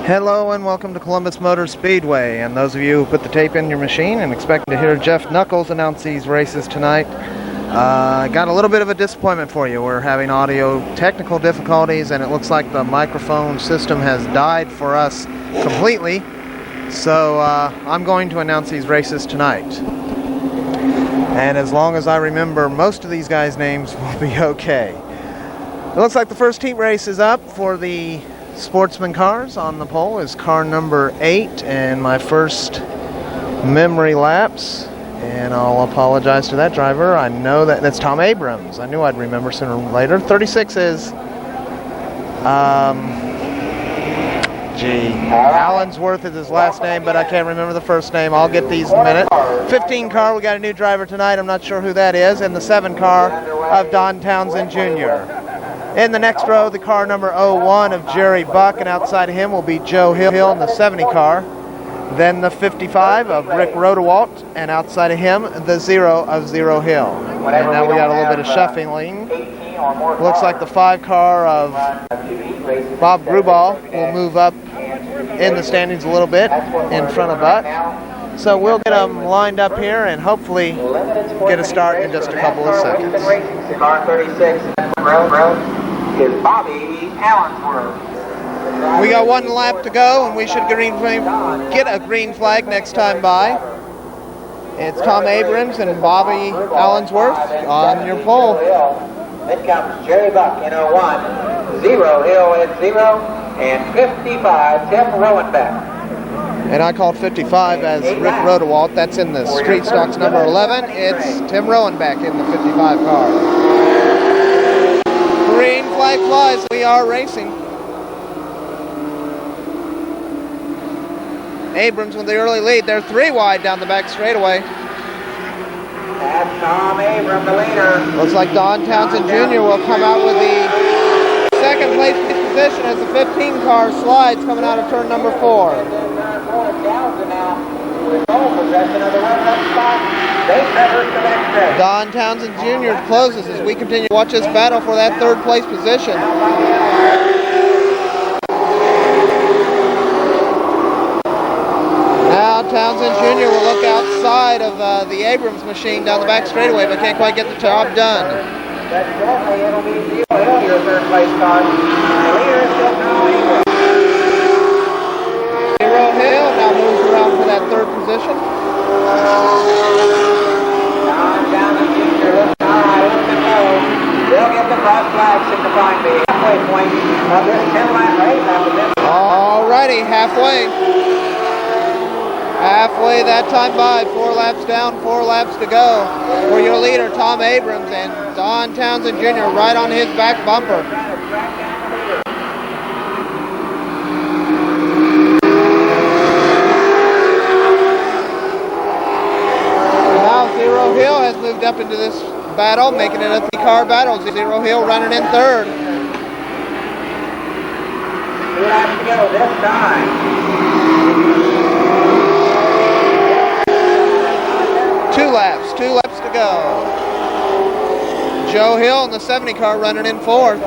Hello and welcome to Columbus Motor Speedway, and those of you who put the tape in your machine and expecting to hear Jeff Knuckles announce these races tonight, got a little bit of a disappointment for you. We're having audio technical difficulties and it looks like the microphone system has died for us completely, so I'm going to announce these races tonight. And as long as I remember most of these guys' names will be okay. It looks like the first heat race is up for the Sportsman cars. On the pole is car number 8 and my first memory lapse, and I'll apologize to that driver. I know that's Tom Abrams. I knew I'd remember sooner or later. 36 is Allensworth is his last name, but I can't remember the first name. I'll get these in a minute. 15 car, we got a new driver tonight. I'm not sure who that is. And the 7 car of Don Townsend Jr. In the next row, the car number 01 of Jerry Buck, and outside of him will be Joe Hill in the 70 car. Then the 55 of Rick Rodewalt, and outside of him, the 0 of Zero Hill. And now we got a little bit of shuffling. Looks like the 5 car of Bob Gruball will move up in the standings a little bit in front of Buck. So we'll get them lined up here and hopefully get a start in just a couple of seconds. Car 36 is Bobby Allensworth. We got 1 lap to go, and we should get a green flag next time by. It's Tom Abrams and Bobby Allensworth on your pole. Then comes Jerry Buck in 01, Zero Hill in 0, and 55, Tim Rowenbeck. And I called 55 as Rick Rodewalt. That's in the street stocks number 11. It's Tim Rowenbeck in the 55 car. Green flag flies. We are racing. Abrams with the early lead. They're 3 wide down the back straightaway. That's Tom Abrams, the leader. Looks like Don Townsend Jr. will come out with the second place position as the 15 car slides coming out of turn number 4. Don Townsend Jr. closes as we continue to watch this battle for that 3rd place position. Now Townsend Jr. will look outside of the Abrams machine down the back straightaway, but can't quite get the job done. That's definitely it'll be Zero Hill, your 3rd place car. The leader is still Tom Abrams. Zero Hill now moves around for that 3rd position. Don Townsend Jr. looks all right, looks to go. They'll get the cross flag signifying the halfway point of this 10-lap race after this. Alrighty, halfway. Halfway that time by. 4 laps down, 4 laps to go for your leader, Tom Abrams, and Don Townsend Jr. right on his back bumper. Now Zero Hill has moved up into this battle, making it a 3-car battle. Zero Hill running in 3rd. 2 laps to go this time. 2 laps to go. Joe Hill in the 70 car running in 4th.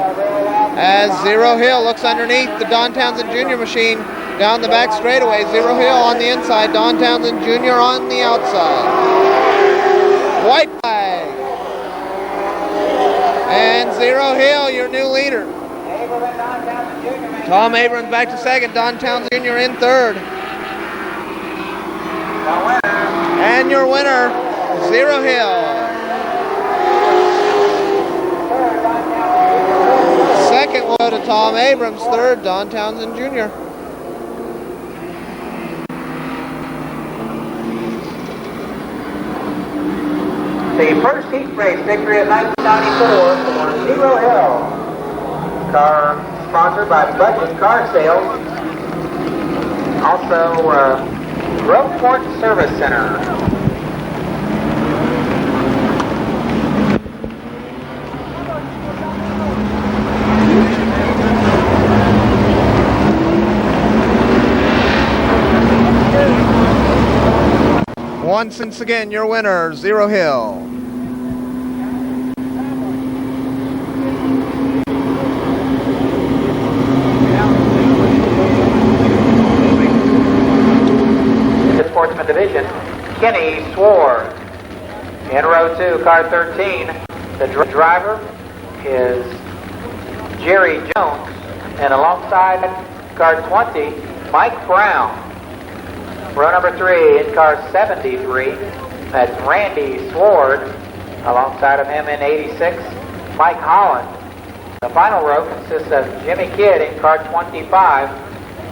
As Zero Hill looks underneath the Don Townsend Jr. machine down the back straightaway. Zero Hill on the inside, Don Townsend Jr. on the outside. White flag. And Zero Hill, your new leader. Tom Abrams back to 2nd, Don Townsend Jr. in 3rd. And your winner, Zero Hill. 2nd will go to Tom Abrams. 3rd, Don Townsend Jr. The first heat race victory of 1994 for Zero Hill. Car sponsored by Budget Car Sales. Also, Groveport Service Center. Once again, your winner, Zero Hill. Kenny Sword. In row 2, car 13, the driver is Jerry Jones, and alongside car 20, Mike Brown. Row number 3 in car 73, that's Randy Sword. Alongside of him in 86, Mike Holland. The final row consists of Jimmy Kidd in car 25,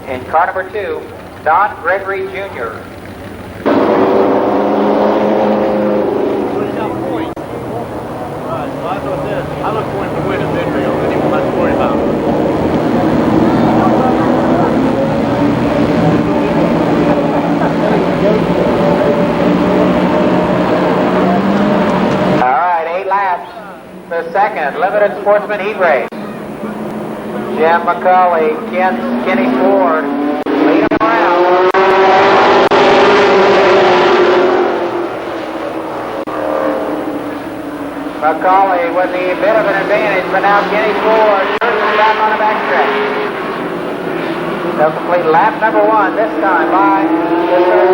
and car number 2, Don Gregory Jr. I look for him to win a victory. I don't even much to worry about. All right, 8 laps. The second limited sportsman heat race. Jim McCauley, Kenny Ford, lead him around. McCauley with the bit of an advantage, but now Kenny Ford turns back on the backstretch. They'll complete lap number 1 this time by the third.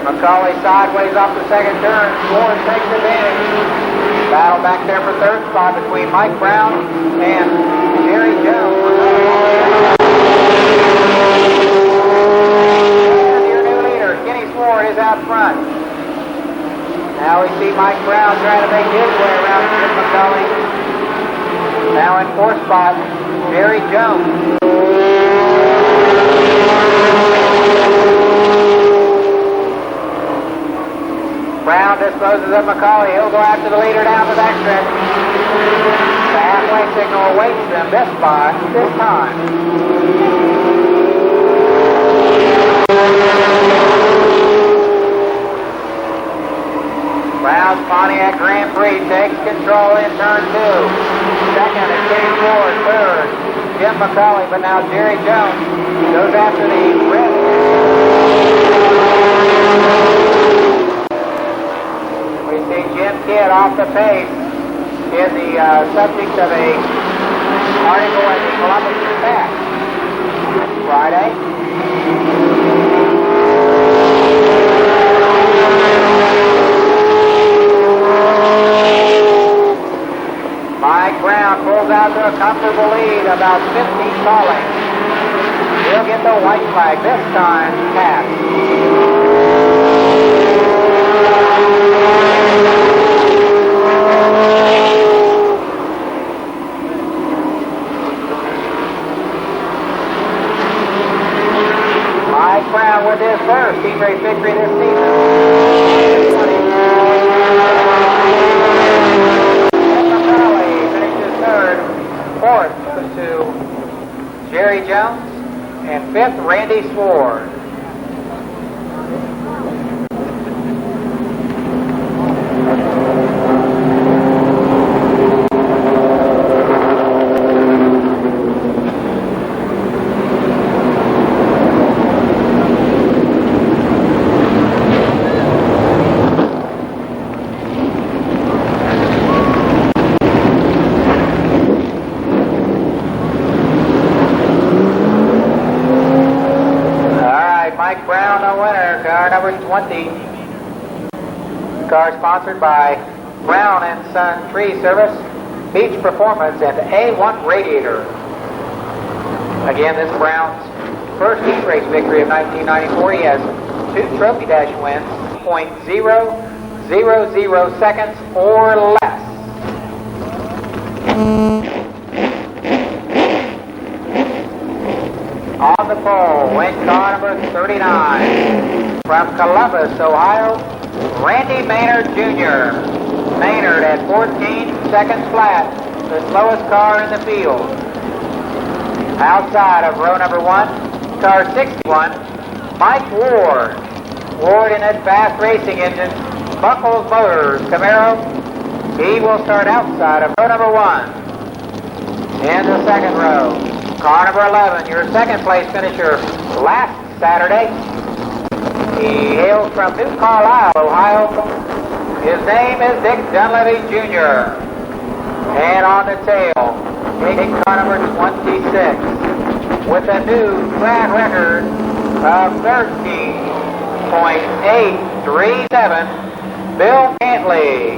McCauley sideways off the second turn. Ford takes advantage. Battle back there for third spot between Mike Brown and Jerry Jones. Is out front. Now we see Mike Brown trying to make his way around Jim McCauley. Now in fourth spot, Jerry Jones. Brown disposes of McCauley. He'll go after the leader down the backstretch. The halfway signal awaits them this time. Brown's Pontiac Grand Prix takes control in turn 2. Second is Kenny Ford. Third, Jim McCauley, but now Jerry Jones goes after the red. We see Jim Kidd off the pace. Is the subject of a article in the Columbus Dispatch Friday. Mike Brown pulls out to a comfortable lead, about 15 falling. He'll get the white flag this time, pass. Mike Brown with his first heat race victory this season. Fourth to Jerry Jones, and fifth, Randy Sword. Number 20. Car sponsored by Brown and Son Tree Service, Beach Performance, and A1 Radiator. Again, this Brown's first heat race victory of 1994. He has 2 Trophy Dash wins, 0.000 seconds or less. On the pole, win car number 39. From Columbus, Ohio, Randy Maynard Jr. Maynard at 14 seconds flat, the slowest car in the field. Outside of row number 1, car 61, Mike Ward. Ward in that fast racing engine, Buckles Motors Camaro. He will start outside of row number 1. In the second row, car number 11, your second place finisher last Saturday. He hails from New Carlisle, Ohio. His name is Dick Dunleavy Jr. And on the tail, Big car number 26 with a new track record of 13.837, Bill Cantley.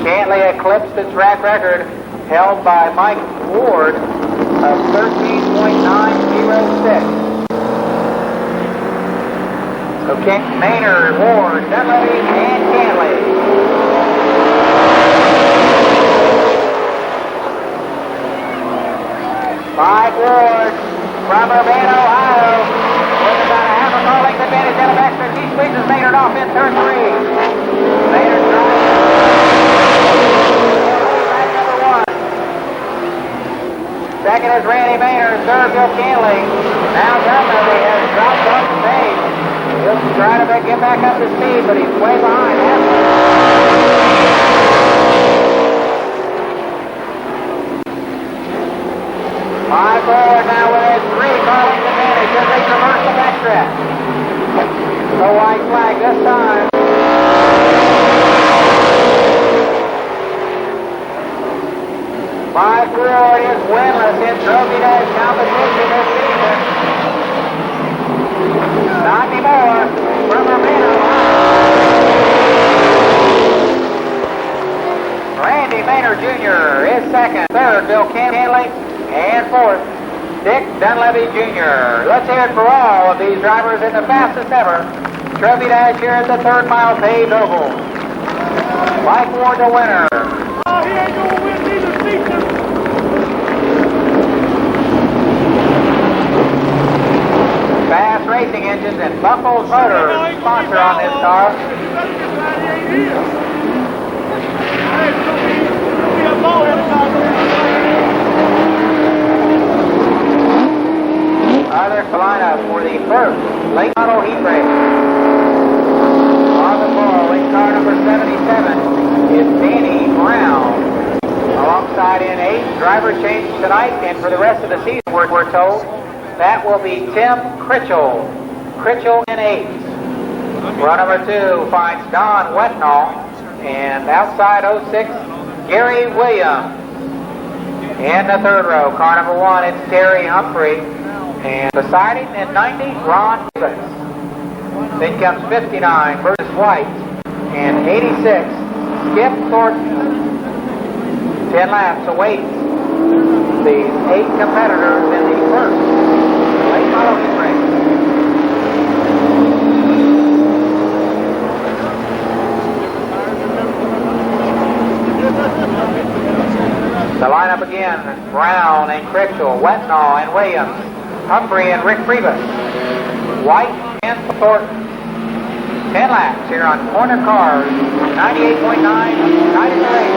Cantley eclipsed the track record held by Mike Ward of 13.906. Okay, Maynard, Ward, Dunleavy, and Cantley. Mike Ward from Urbana, Ohio, with about a half a car length advantage out of extra. He squeezes Maynard off in turn 3. Maynard drives back number 1. Second is Randy Maynard, third Bill Cantley. Now Dunleavy has dropped off the pace. He'll try to get back up to speed, but he's way behind. Five forward now with a 3-car length advantage as they traverse the backstretch. The white flag this time. Mike Ward is winless in Trophy Dash competition this season. Not anymore from Urbana. Randy Maynard Jr. is second. Third, Bill Cantley. And fourth, Dick Dunleavy Jr. Let's hear it for all of these drivers in the fastest ever Trophy Dash here at the 3rd mile paved oval. Mike Ward the winner. Oh, he ain't gonna win neither season. Fast Racing Engines and Buckles Motors sponsor on this car. Others to line up for the first late model heat race. On the ball in car number 77 is Danny Brown. Alongside in 8, driver change tonight and for the rest of the season we're told. That will be Tim Critchell. Critchell in 8. Row number 2 finds Don Wetnall. And outside 06, Gary Williams. In the 3rd row, car number 1, it's Terry Humphrey. And beside him in 90, Ron Davis. Then comes 59, Bruce White. And 86, Skip Thornton. 10 laps await these 8 competitors in the first late model heat race. The lineup again, Brown and Critchell, Wetnall and Williams, Humphrey and Rick Priebus, White and Thornton. 10 laps here on corner cars, 98.9, night in the race.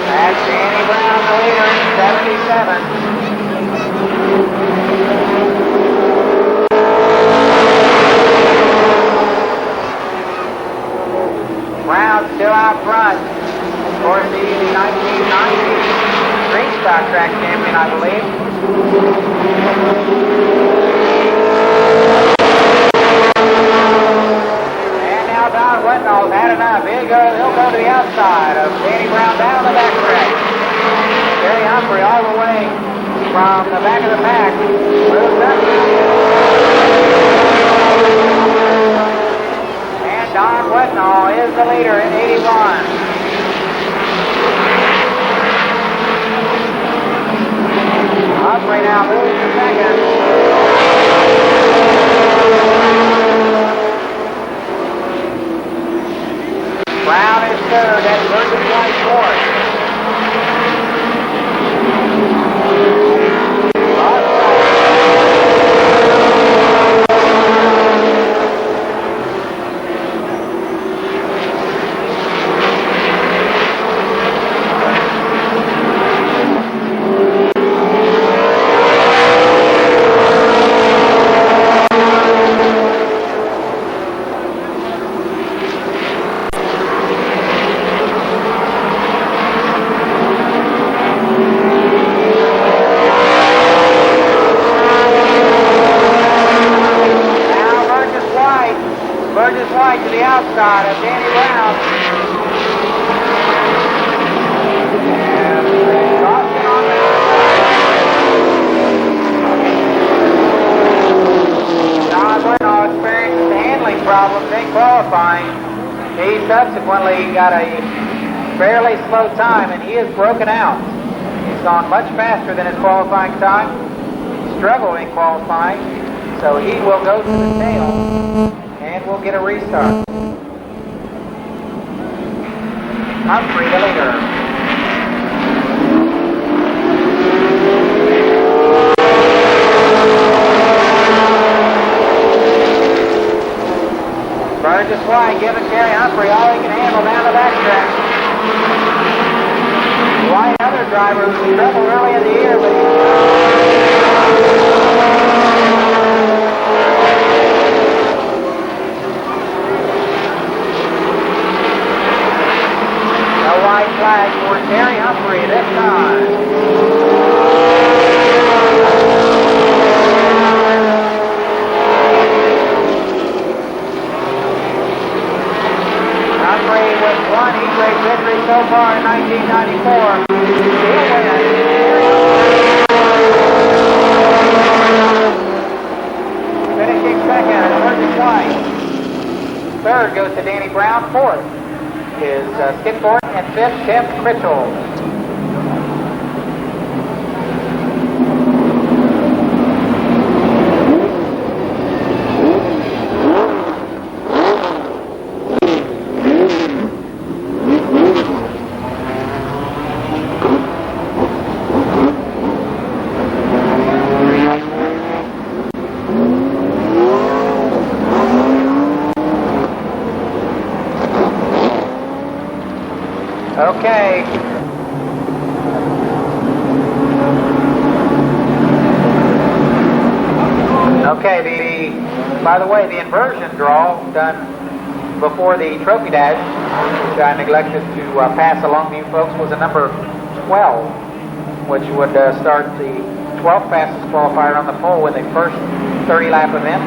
That's Danny Brown, the leader, 77. Brown still out front. Of course, he's the 1990 Green Stock Track champion, I believe. And now Don Wetnall's had enough. He'll go to the outside of Danny Brown down the back track. Terry Humphrey all the way from the back of the pack. Moves up. Don Wetnall is the leader in 81. Humphrey now moves to second. Brown is third and Burgess White fourth. qualifying. He subsequently got a fairly slow time, and he has broken out. He's gone much faster than his qualifying time. He struggled in qualifying, so he will go to the tail, and we'll get a restart. Humphrey, the leader. Burgess White giving Terry Humphrey all he can handle down the backstretch. White, other driver who struggled early in the year, but a white flag for Terry Humphrey this time. One heat race victory so far in 1994. Finishing second, Burgess White. Third goes to Danny Brown. Fourth is Skip Gordon, and fifth, Tim Critchell. Okay. Okay, by the way, the inversion draw done before the trophy dash, which I neglected to pass along to you folks, was a number 12, which would start the 12th fastest qualifier on the pole with a first 30-lap event.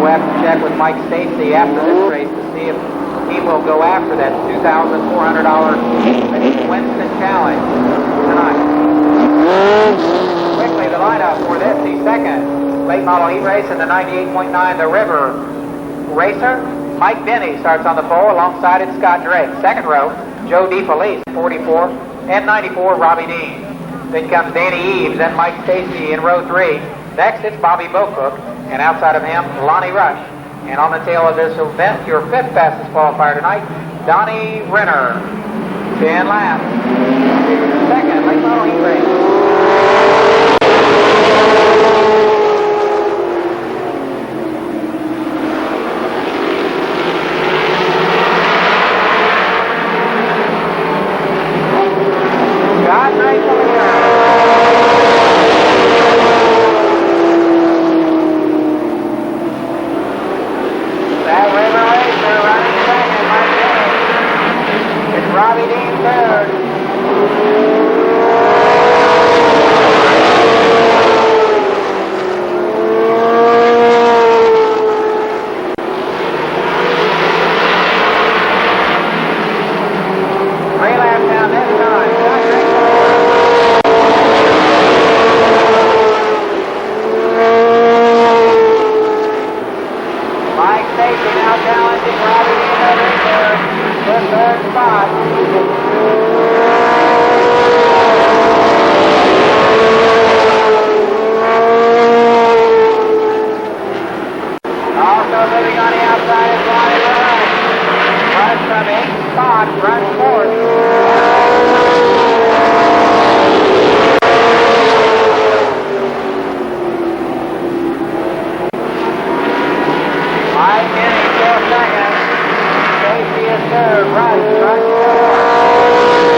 We'll have to check with Mike Stacy after this race to see if he will go after that $2,400 Winston Challenge tonight. Quickly, the lineup for this, the second late model heat race in the 98.9 The River Racer. Mike Denny starts on the pole alongside it Scott Drake. Second row, Joe DeFelice, 44, and 94, Robbie Dean. Then comes Danny Eves and Mike Stacy in row 3. Next, it's Bobby Bocook, and outside of him, Lonnie Rush. And on the tail of this event, your fifth fastest qualifier tonight, Donnie Renner. 10 laps. Second, late model heat race. God Drake the leader. That River Racer running second, Mike Denny. It's Robbie Dean third. Three laps down this time. God Drake the leader. Mike Stacy now challenging Robbie Dean over in third. The third spot. Also moving on the outside is Lonnie Rush. Rush from 8th spot, Rush fourth. Mike Denny still second. Stacy is third. Rush fourth.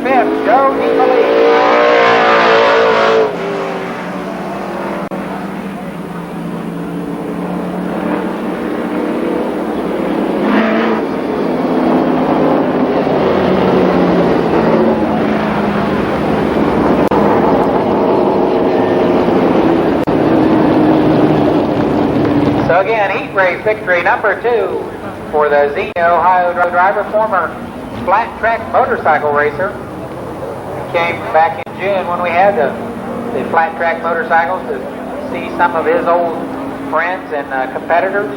fifth. Joe DeFelice. So again, heat race victory number 2 for the Xenia, Ohio driver, former flat track motorcycle racer. Came back in June when we had the flat track motorcycles to see some of his old friends and competitors.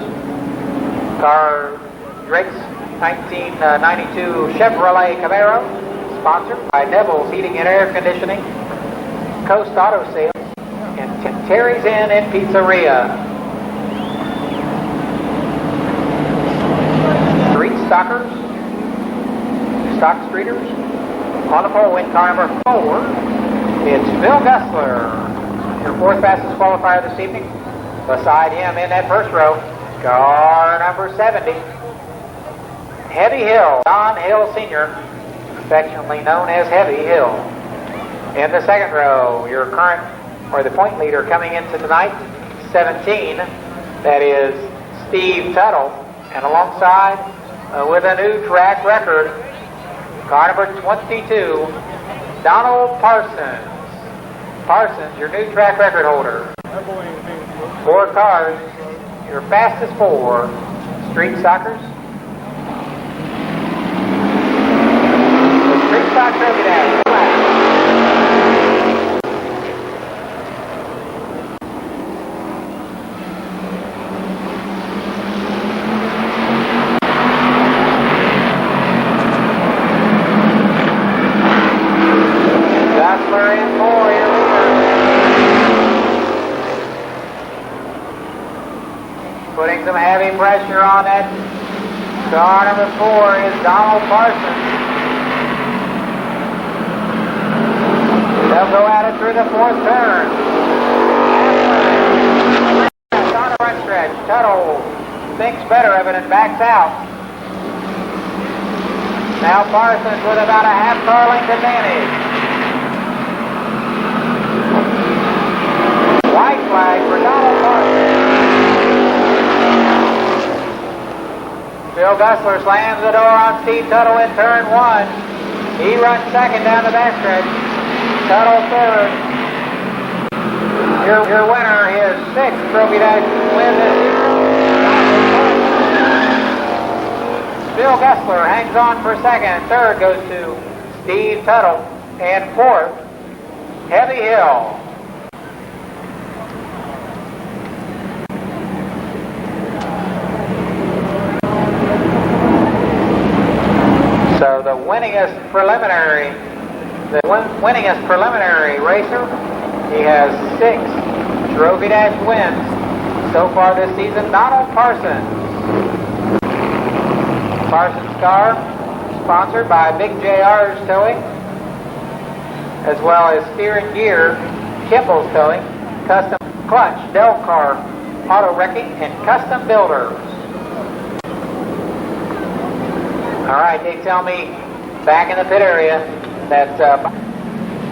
Car Drake's 1992 Chevrolet Camaro, sponsored by Neville's Heating and Air Conditioning, Coast Auto Sales, and Terry's Inn and Pizzeria. Stockers, stock streeters. On the pole, win car number 4. It's Phil Gussler, your 4th fastest qualifier this evening. Beside him in that first row, car number 70, Heavy Hill, Don Hill Sr., affectionately known as Heavy Hill. In the second row, your current, or the point leader coming into tonight, 17, that is Steve Tuttle, and alongside, with a new track record, car number 22, Donald Parsons. Parsons, your new track record holder. 4 cars, your fastest 4 street stockers. The street stock trophy dash. Putting some heavy pressure on that. Car number 4 is Donald Parsons. They'll go at it through the 4th turn. On the front stretch. Tuttle thinks better of it and backs out. Now Parsons with about a half car length advantage. White flag for Donald Parsons. Phil Gussler slams the door on Steve Tuttle in turn 1. He runs second down the backstretch. Tuttle third. Your winner, his 6th Trophy Dash win this season. Phil Gussler hangs on for second. Third goes to Steve Tuttle. And 4th, Heavy Hill. So the winningest preliminary racer, he has 6 Trophy Dash wins so far this season. Donald Parsons. Parsons' car, sponsored by Big JR's Towing, as well as Steering Gear, Kimball's Towing, Custom Clutch, Delcar Auto Wrecking, and Custom Builders. All right, they tell me back in the pit area that,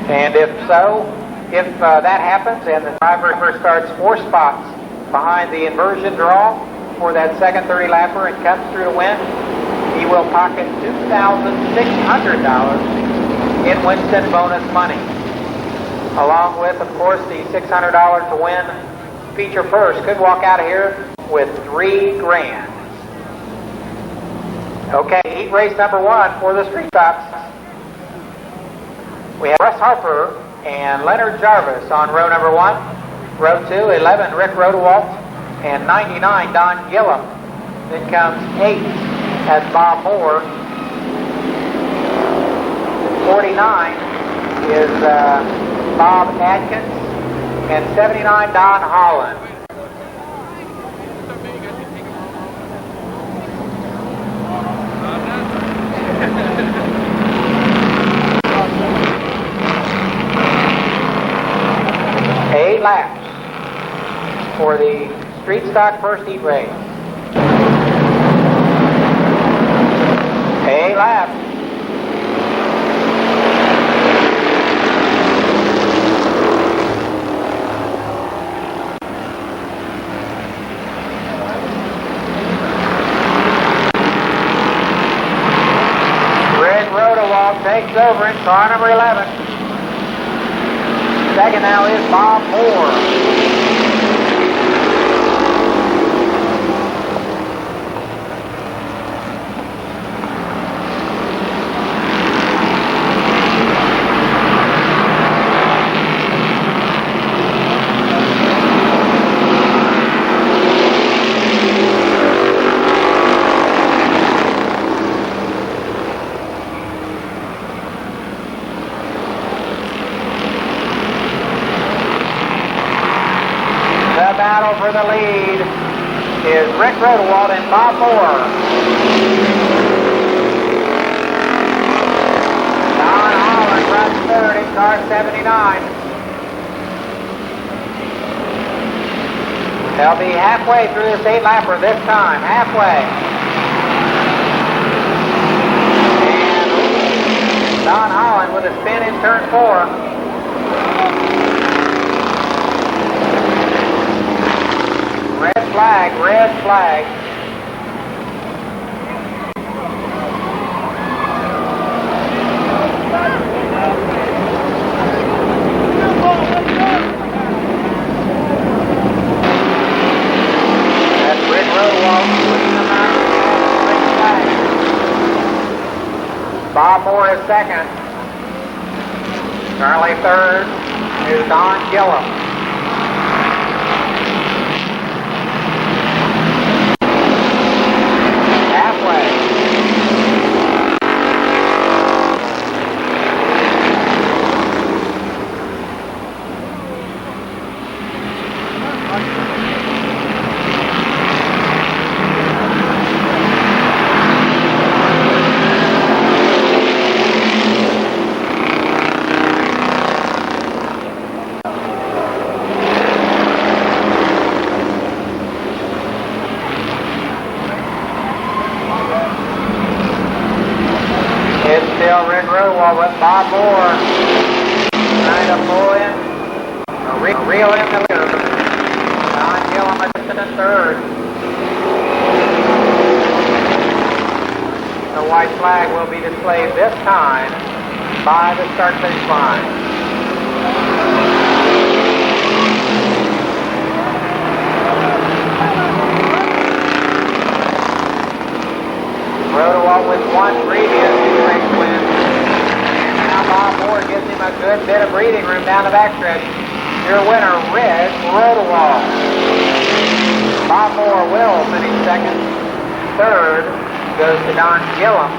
and if so, if that happens and the driver starts 4 spots behind the inversion draw for that second 30 lapper and cuts through to win, he will pocket $2,600 in Winston bonus money, along with, of course, the $600 to win feature first. Could walk out of here with $3,000. Okay, heat race number 1 for the street stocks. We have Russ Harper and Leonard Jarvis on row number 1. Row 2, 11, Rick Rodewalt, and 99, Don Gillum. Then comes 8, that's Bob Moore. 49 is Bob Adkins, and 79, Don Holland. Laps for the street stock first heat race. 8 laps. takes over in car number 11. Second now is Bob Moore. Battle for the lead is Rick Rodewald and Bob Moore. Don Holland runs third in car 79. They'll be halfway through this 8-lapper this time. Halfway. And Don Holland with a spin in turn 4. Red flag, red flag. That's Rick Rodewald putting them out. Bob Moore is second. Currently third is Don Gillum. Rick Rodewald with Bob Moore trying to pull in, reel in the leader. Don Gillum is in third. The white flag will be displayed this time by the start-finish line. Rodewald with one previous race win. Now Bob Moore gives him a good bit of breathing room down the backstretch. Your winner, Rick Rodewald. Bob Moore will finish second. Third goes to Don Gillum.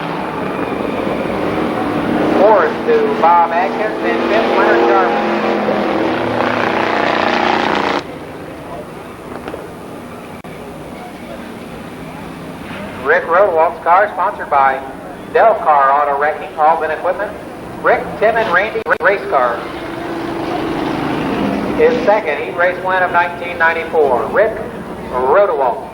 Fourth to Bob Atkins, and fifth, Leonard Jarvis. Rick Rodewald's car, sponsored by Del Car Auto Wrecking, Albin Equipment, Rick, Tim, and Randy Race Cars. His second heat race win of 1994, Rick Rodewald.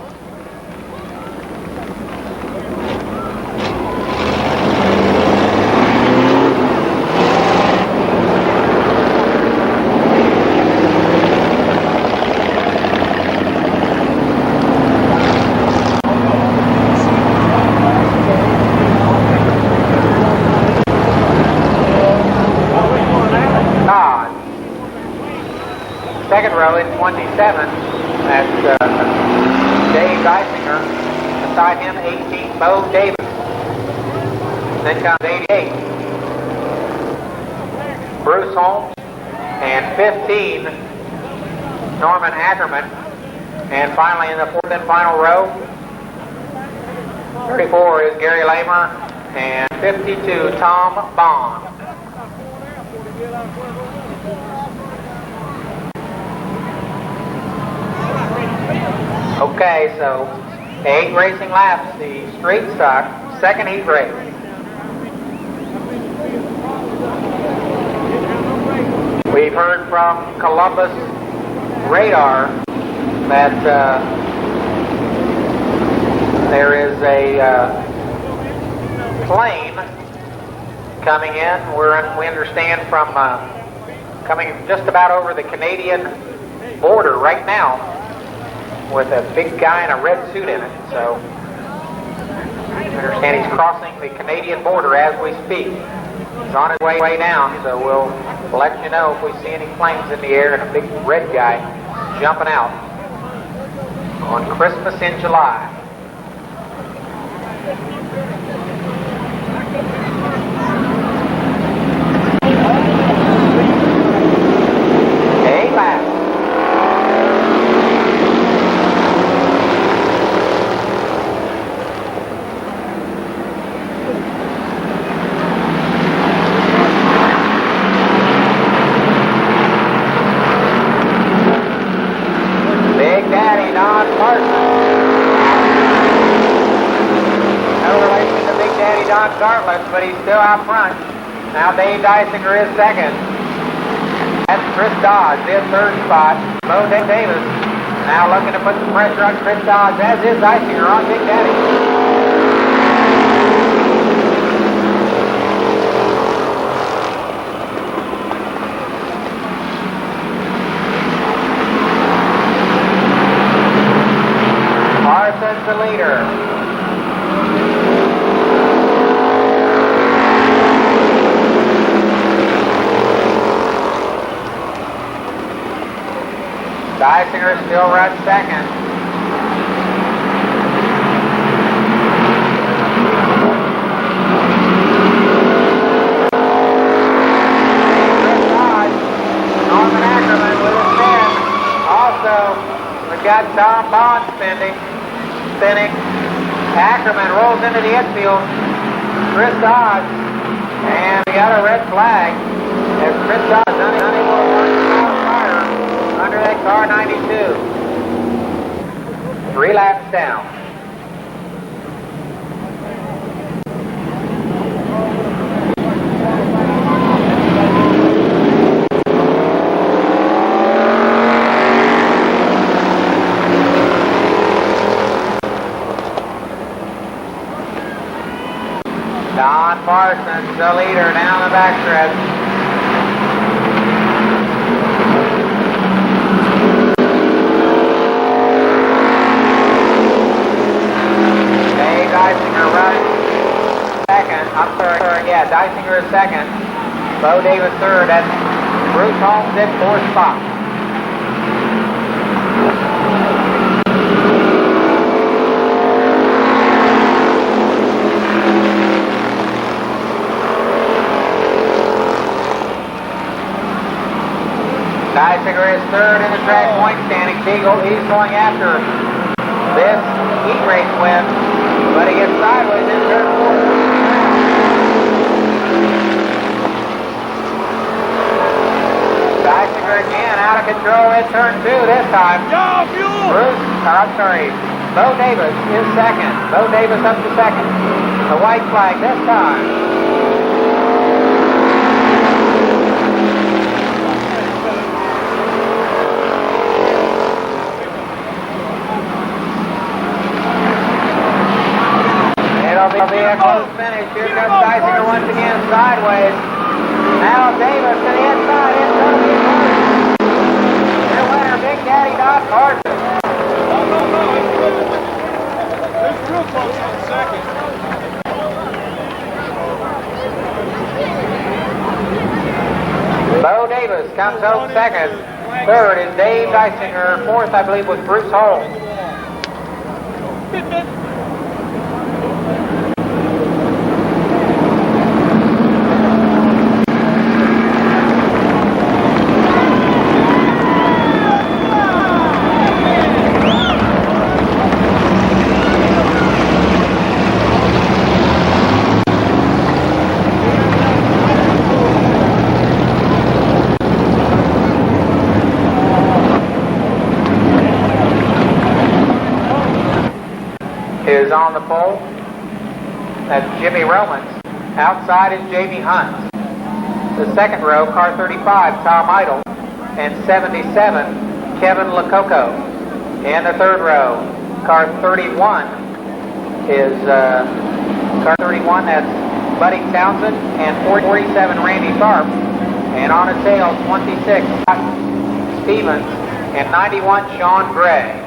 Second row in 27, that's Dave Geisinger. Beside him, 18, Bo Davis. Then comes 88, Bruce Holmes. And 15, Norman Ackerman. And finally, in the fourth and final row, 34 is Gary Lamer. And 52, Tom Bond. Okay, so 8 racing laps, the straight stock, second heat race. We've heard from Columbus Radar that there is a plane coming in. We understand from coming just about over the Canadian border right now, with a big guy in a red suit in it. So I understand he's crossing the Canadian border as we speak. He's on his way down, so we'll let you know if we see any flames in the air and a big red guy jumping out on Christmas in July. But he's still out front. Now Dave Dysinger is second. That's Chris Dodge, his third spot. Bo Davis now looking to put some pressure on Chris Dodge, as is Dysinger on Big Daddy. Parsons the leader. Dysinger still runs second. Chris Dodge, Norman Ackerman with his spin. Also, we've got Tom Bond spinning. Ackerman rolls into the infield. Chris Dodge, and we got a red flag as Chris Dodge unable to run fire under that car 92. 3 laps down. Don Parsons, the leader, down the backstretch. Dysinger runs second. Dysinger is second. Bo Davis third. That's Bruce Holmes in fourth spot. Dysinger is third in the track point standing. He's going after this heat race win, but he gets sideways in turn 4. Dysinger again out of control in turn 2 this time. Bo Davis is second. Bo Davis up to second. The white flag this time. It'll be a close finish. Here comes Dysinger once again sideways. Now Davis to the inside. It's going to be a Parsons. Your winner, Big Daddy Don Parsons. No. It's real close on second. Bo Davis comes home second. Third is Dave Dysinger. Fourth, I believe, was Bruce Holmes. Is on the pole. That's Jimmy Romans. Outside is Jamie Hunt. The second row, car 35, Tom Idle. And 77, Kevin Lococo. And the third row, car 31 is car 31, that's Buddy Townsend. And 47, Randy Sharp. And on his tail, 26, Scott Stevens. And 91, Sean Gray.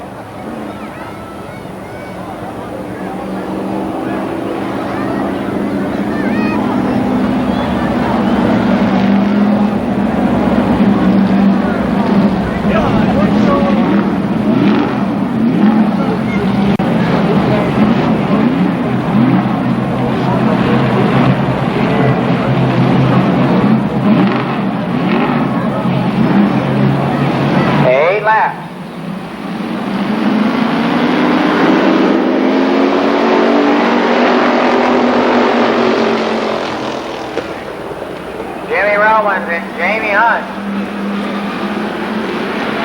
Romans and Jamie Hunt.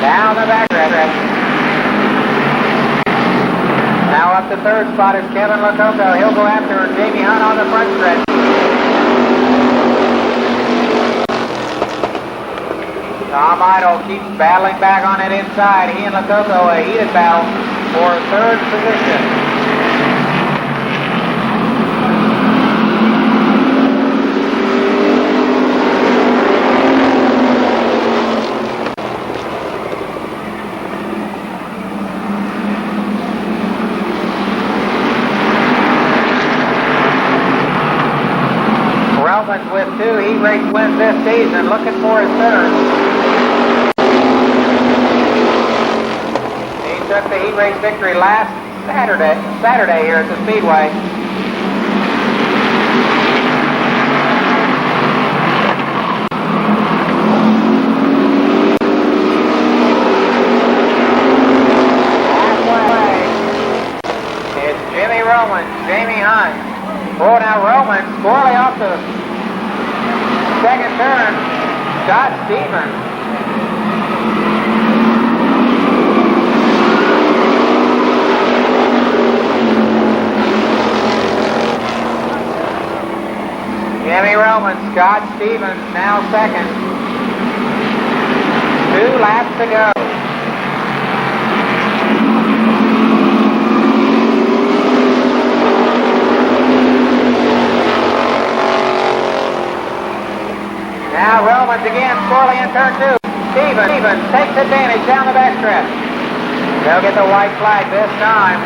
Down the back stretch. Now up to third spot is Kevin Lococo. He'll go after Jamie Hunt on the front stretch. Tom Idle keeps battling back on it inside. He and Lococo a heated battle for third position. Romans with 2 heat race wins this season, looking for his third. He took the heat race victory last Saturday here at the Speedway. Halfway, it's Jimmy Romans, Jamie Hunt. Oh, now Romans squarely off the second turn. Scott Stevens. Jimmy Romans, Scott Stevens now second. 2 laps to go. Now Romans again, squarely in turn 2. Stevens takes advantage down the backstretch. They'll get the white flag this time.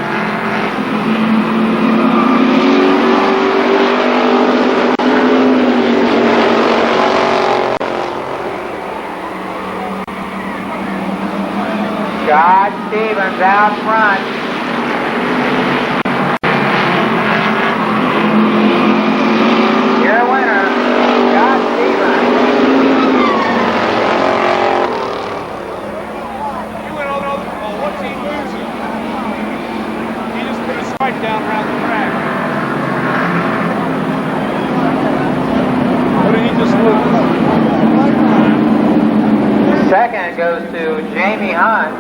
Scott Stevens out front. Your winner, Scott Stevens. Once he loses, he just put a stripe down around the track. What did he just lose? Second goes to Jamie Hunt.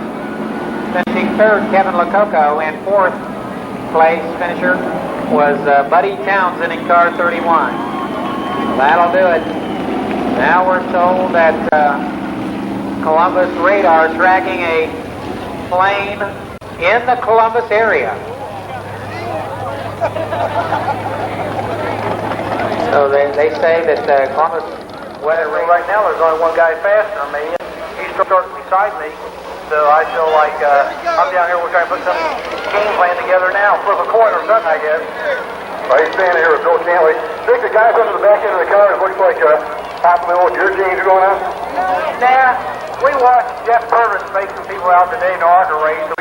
Finishing third, Kevin Lococo. And fourth place finisher was Buddy Townsend in car 31. That'll do it. Now we're told that Columbus radar tracking a plane in the Columbus area. So they say that Columbus weather radar. Right now, there's only one guy faster than me. He's starting beside me, so I feel like I'm down here. We're trying to put some game plan together now. Flip a coin or something, I guess. Are you standing here with Bill Cantley? Think the guys under the back end of the car, it looks like possibly what your games are going on? Nah, we watched Jeff Purvis make some people out today in the ARCA race, so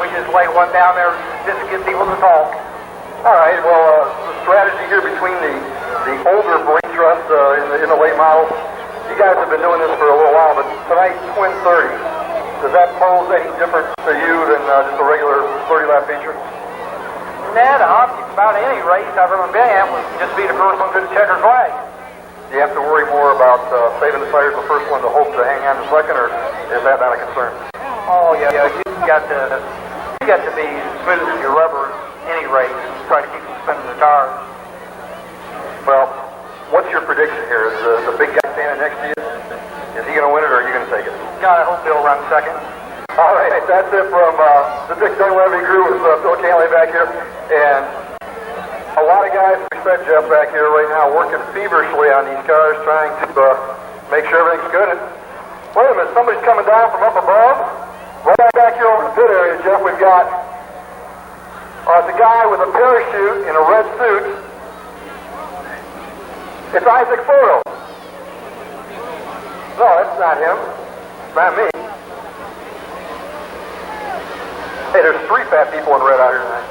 we just laid one down there just to get people to talk. All right, well, the strategy here between the older brake trucks in the late models, you guys have been doing this for a little while, but tonight, twin 30, does that pose any difference to you than just a regular 30-lap feature? Nah, the object about any race I've ever been at was just be the first one to the checkered flag. Do you have to worry more about saving the tires the first one to hope to hang on the second, or is that not a concern? Oh yeah, you got to be smooth as your rubber in any race. Try to keep them spinning the tires. Well, what's your prediction here? Is the big guy standing next to you, is he going to win it, or are you going to take it? God, I hope Bill runs second. All right, that's it from the Dick Dunleavy crew with Bill Cantley back here. And a lot of guys, we said Jeff back here right now, working feverishly on these cars, trying to make sure everything's good. And wait a minute, somebody's coming down from up above. Right back here over the pit area, Jeff, we've got it's a guy with a parachute in a red suit. It's Isaac Furrow. No, that's not him. It's not me. Hey, there's 3 fat people in red out here tonight.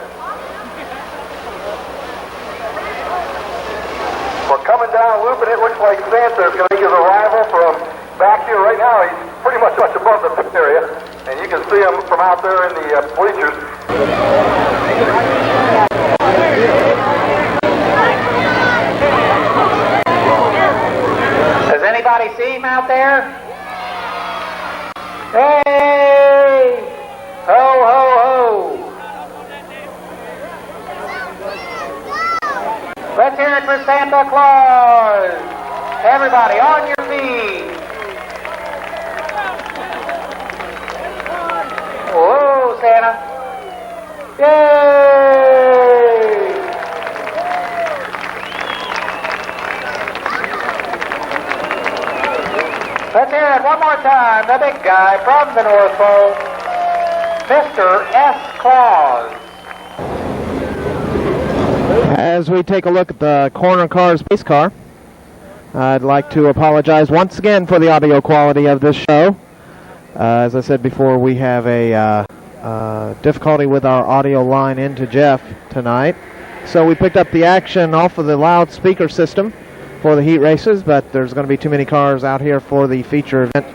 We're coming down, looping. It looks like Santa is going to make his arrival from back here right now. He's pretty much above the pit area, and you can see him from out there in the bleachers. Does anybody there? Hey! Ho, ho, ho! Let's hear it for Santa Claus! Everybody on your feet! Whoa, Santa! Yay! Let's hear it one more time. The big guy from the North Pole, Mr. S. Claus. As we take a look at the corner car's pace car, I'd like to apologize once again for the audio quality of this show. As I said before, we have a difficulty with our audio line into Jeff tonight. So we picked up the action off of the loudspeaker system for the heat races, but there's going to be too many cars out here for the feature event.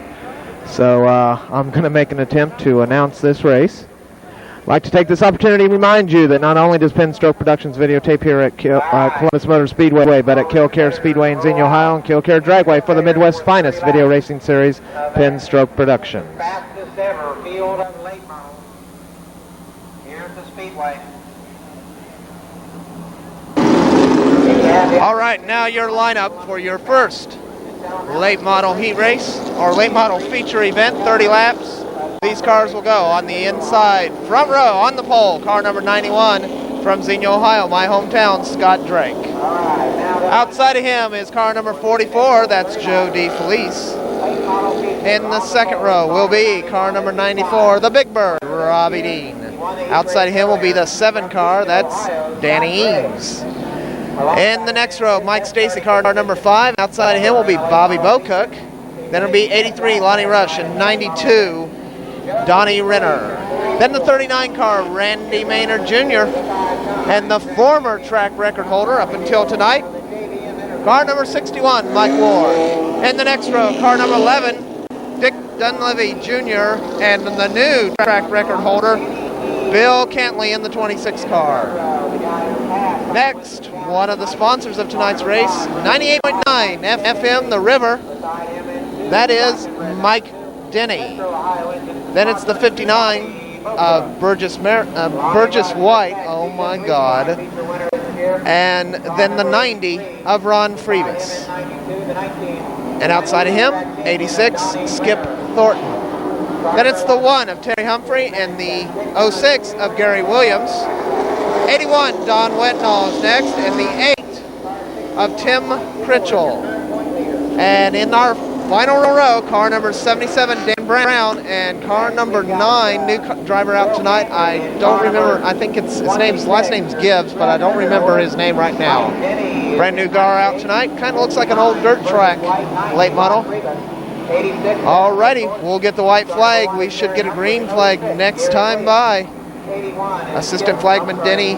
So I'm going to make an attempt to announce this race. I'd like to take this opportunity to remind you that not only does Pennstroke Productions videotape here at Columbus Motor Speedway, but at Killcare Speedway in Xenia, Ohio, and Killcare Dragway for the Midwest's finest video racing series, Pennstroke Productions. Fastest ever field of late models here at the Speedway. All right, now your lineup for your first late model heat race or late model feature event, 30 laps. These cars will go on the inside, front row on the pole, car number 91 from Xenia, Ohio, my hometown, Scott Drake. Outside of him is car number 44, that's Joe DeFelice. In the second row will be car number 94, the Big Bird, Robbie Dean. Outside of him will be the 7 car, that's Danny Eames. In the next row, Mike Stacy, car number 5. Outside of him will be Bobby Bocook. Then it'll be 83, Lonnie Rush, and 92, Donnie Renner. Then the 39 car, Randy Maynard Jr., and the former track record holder up until tonight, car number 61, Mike Ward. In the next row, car number 11, Dick Dunleavy Jr., and the new track record holder, Bill Cantley in the 26 car. Next, one of the sponsors of tonight's race, 98.9 FM The River, that is Mike Denny. Then it's the 59 of Burgess White, oh my God. And then the 90 of Ron Freebus. And outside of him, 86, Skip Thornton. Then it's the 1 of Terry Humphrey and the 06 of Gary Williams. 81, Don Wetnall is next, and the 8 of Tim Critchell. And in our final row, car number 77, Dan Brown, and car number 9, new driver out tonight. I don't remember, I think his last name's Gibbs, but I don't remember his name right now. Brand new car out tonight, kind of looks like an old dirt track, late model. Alrighty, we'll get the white flag. We should get a green flag next time by. Assistant flagman Denny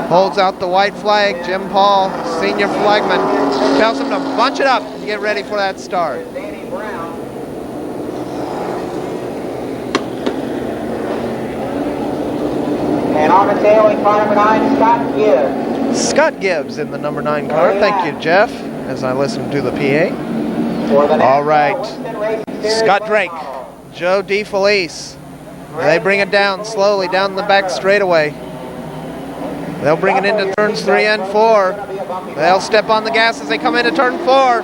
holds out the white flag. Jim Paul, senior flagman, tells him to bunch it up and get ready for that start. And on the tail in car number 9, Scott Gibbs. Scott Gibbs in the number 9 car. Thank you, Jeff, as I listen to the PA. All right, Scott Drake, Joe DeFelice. They bring it down slowly down the back straightaway. They'll bring it into turns 3 and 4. They'll step on the gas as they come into turn 4.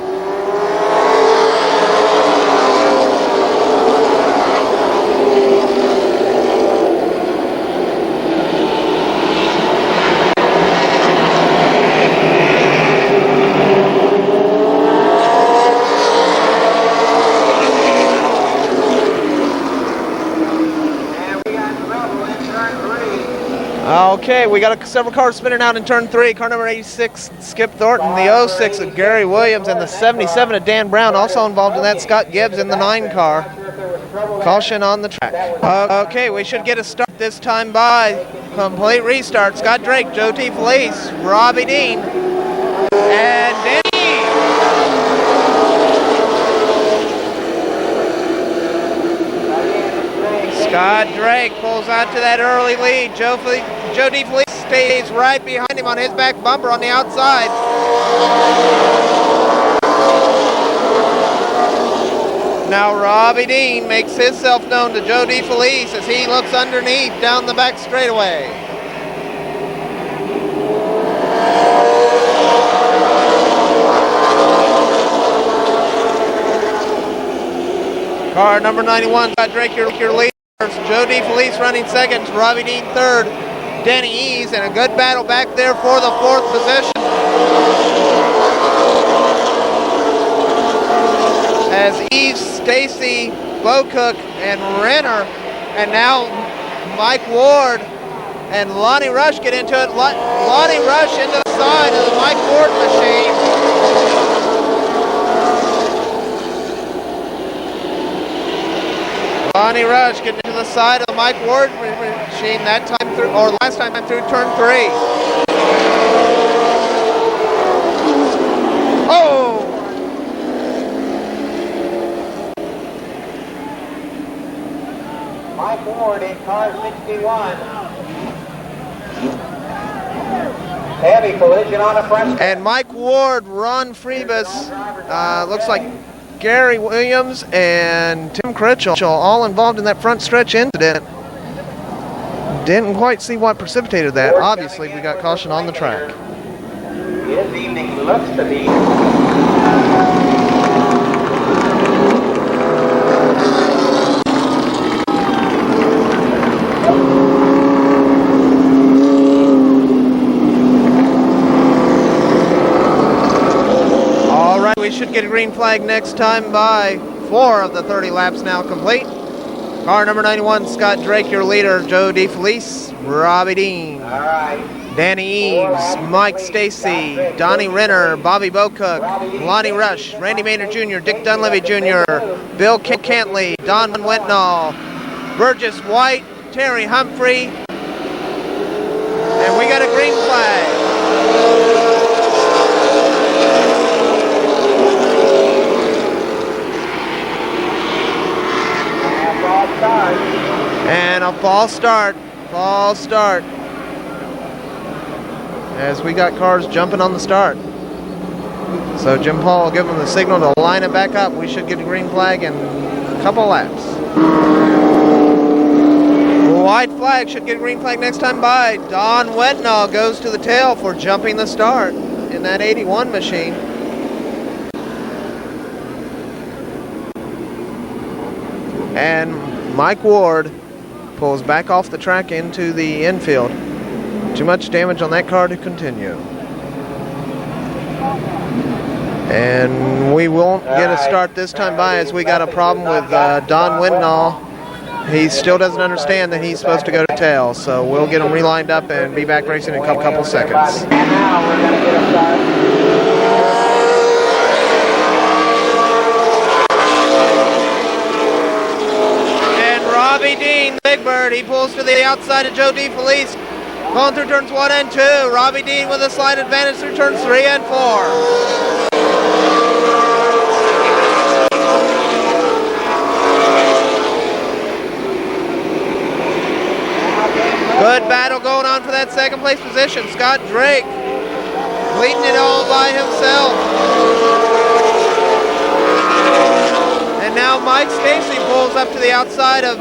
Okay, we got several cars spinning out in turn 3. Car number 86, Skip Thornton, the 06 of Gary Williams, and the 77 of Dan Brown. Also involved in that, Scott Gibbs in the 9 car. Caution on the track. Okay, we should get a start this time by. Complete restart. Scott Drake, Joe DeFelice, Robbie Dean, and Danny. Scott Drake pulls out to that early lead. Joe DeFelice stays right behind him on his back bumper on the outside. Now Robbie Dean makes himself known to Joe DeFelice as he looks underneath down the back straightaway. Car number 91, Scott Drake, your leader. Joe DeFelice running second, Robbie Dean third, Danny Eves, and a good battle back there for the fourth position. As Eves, Stacy, Bocook, and Renner, and now Mike Ward and Lonnie Rush get into it. Lonnie Rush into the side of the Mike Ward machine. Lonnie Rush getting to the side of the Mike Ward machine that time through, or last time through turn 3. Oh! Mike Ward in car 61. Heavy collision on the front. And Mike Ward, Ron Freebus, looks like Gary Williams and Tim Critchell all involved in that front stretch incident. Didn't quite see what precipitated that. Obviously, we got caution on the track. His evening looks to be. We should get a green flag next time by 4 of the 30 laps now complete. Car number 91, Scott Drake, your leader. Joe DeFelice, Robbie Dean, Danny Eves, Mike Stacy, Donnie Renner, Bobby Bocook, Lonnie Rush, Randy Maynard Jr., Dick Dunleavy Jr., Bill Cantley, Don Wentnall, Burgess White, Terry Humphrey, and we got a green flag. And a false start, as we got cars jumping on the start. So Jim Paul will give them the signal to line it back up. We should get a green flag in a couple laps. White flag should get a green flag next time by. Don Wetnall goes to the tail for jumping the start in that 81 machine. And Mike Ward pulls back off the track into the infield. Too much damage on that car to continue. And we won't get a start this time by as we got a problem with Don Windnall. He still doesn't understand that he's supposed to go to tail, so we'll get him relined up and be back racing in a couple seconds. And now we're going to get a start. Robbie Dean, Big Bird, he pulls to the outside of Joe DeFelice. Going through turns 1 and 2. Robbie Dean with a slight advantage through turns 3 and 4. Good battle going on for that second place position. Scott Drake leading it all by himself. And now Mike Stacy pulls up to the outside of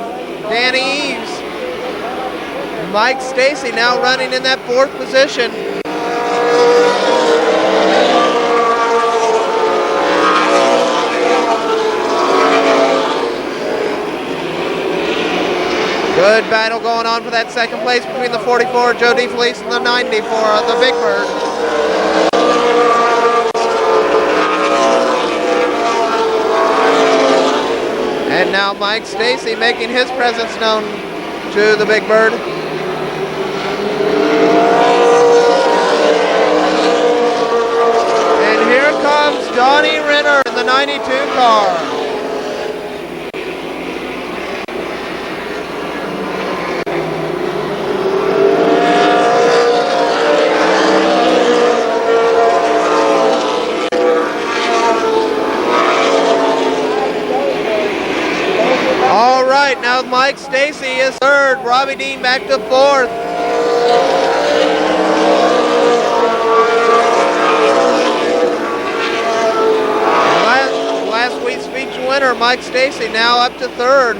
Danny Eves. Mike Stacy now running in that 4th position. Good battle going on for that second place between the 44, Joe DeFelice, and the 94, the Big Bird. And now Mike Stacy making his presence known to the Big Bird. And here comes Donnie Renner in the 92 car. Now Mike Stacy is 3rd, Robbie Dean back to 4th. Last week's feature winner Renner, Mike Stacy now up to third.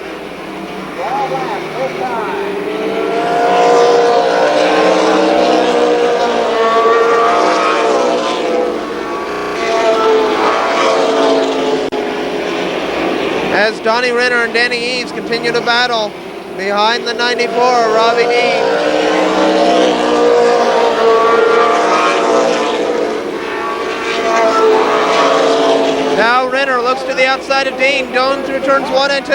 As Donnie Renner and Danny Eves continue to battle behind the 94, Robbie Dean. Now Renner looks to the outside of Dean, going through turns 1 and 2.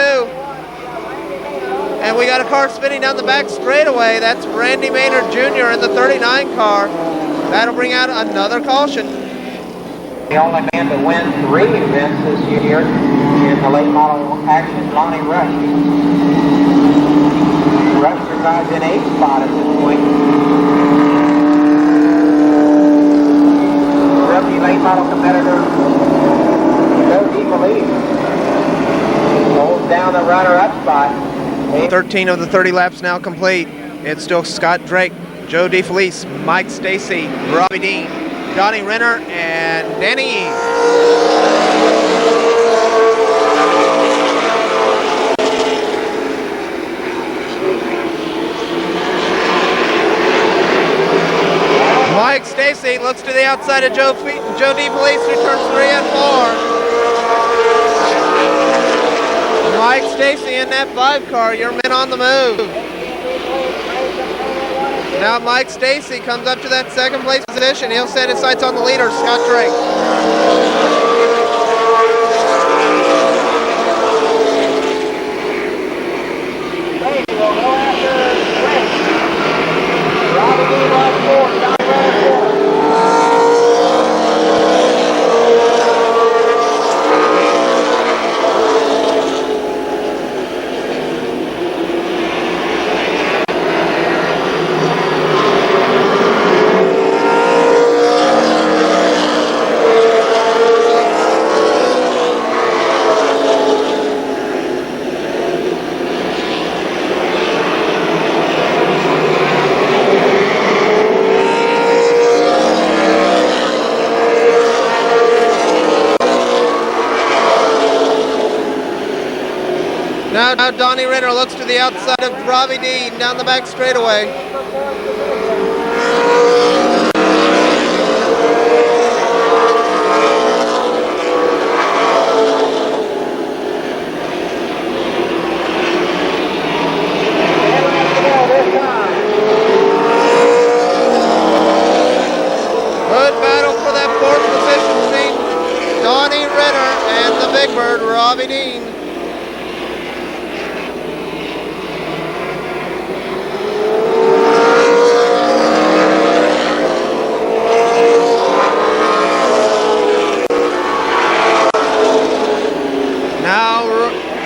And we got a car spinning down the back straightaway. That's Randy Maynard Jr. in the 39 car. That'll bring out another caution. The only man to win 3 events this year in the late model action, Lonnie Rush. Rush resides in 8th spot at this point. Rookie late model competitor, Joe DeFelice, holds down the runner-up spot. 13 of the 30 laps now complete. It's still Scott Drake, Joe DeFelice, Mike Stacy, Robbie Dean, Donnie Renner, and Danny Eves. Mike Stacy looks to the outside of Joe DeFelice through turns 3 and 4. Mike Stacy in that 5 car, your men on the move. Now Mike Stacy comes up to that 2nd place position. He'll set his sights on the leader, Scott Drake. Now Donnie Renner looks to the outside of Robbie Dean down the back straightaway. Good battle for that 4th position between Donnie Renner and the Big Bird, Robbie Dean.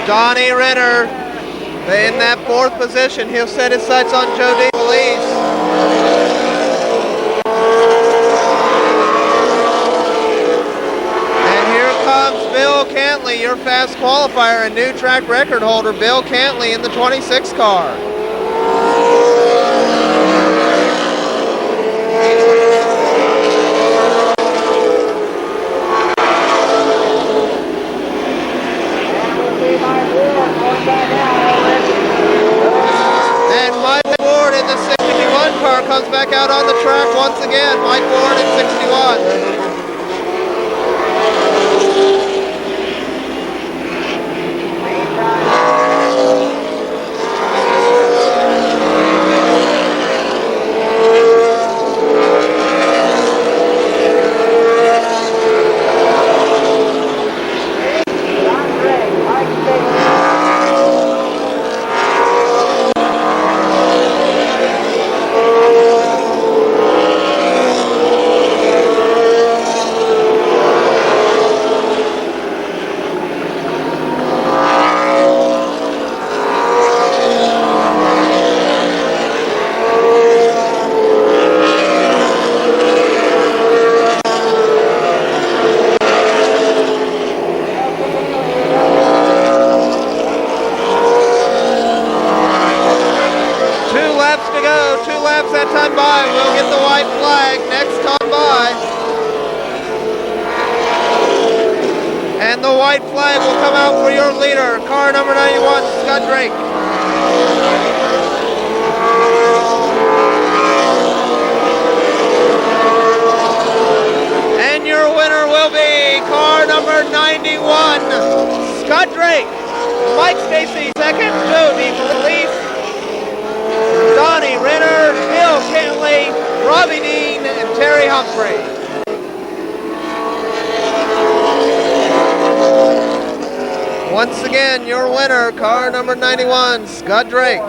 Donnie Renner in that 4th position. He'll set his sights on Joe DeFelice. And here comes Bill Cantley, your fast qualifier and new track record holder, Bill Cantley in the 26 car. Comes back out on the track once again. Mike Ward in 61. white flag will come out for your leader, car number 91, Scott Drake. And your winner will be car number 91, Scott Drake. Mike Stacy second, Joe DeFelice, Donnie Renner, Bill Kentley, Robbie Dean, and Terry Humphrey. Once again, your winner, car number 91, Scott Drake.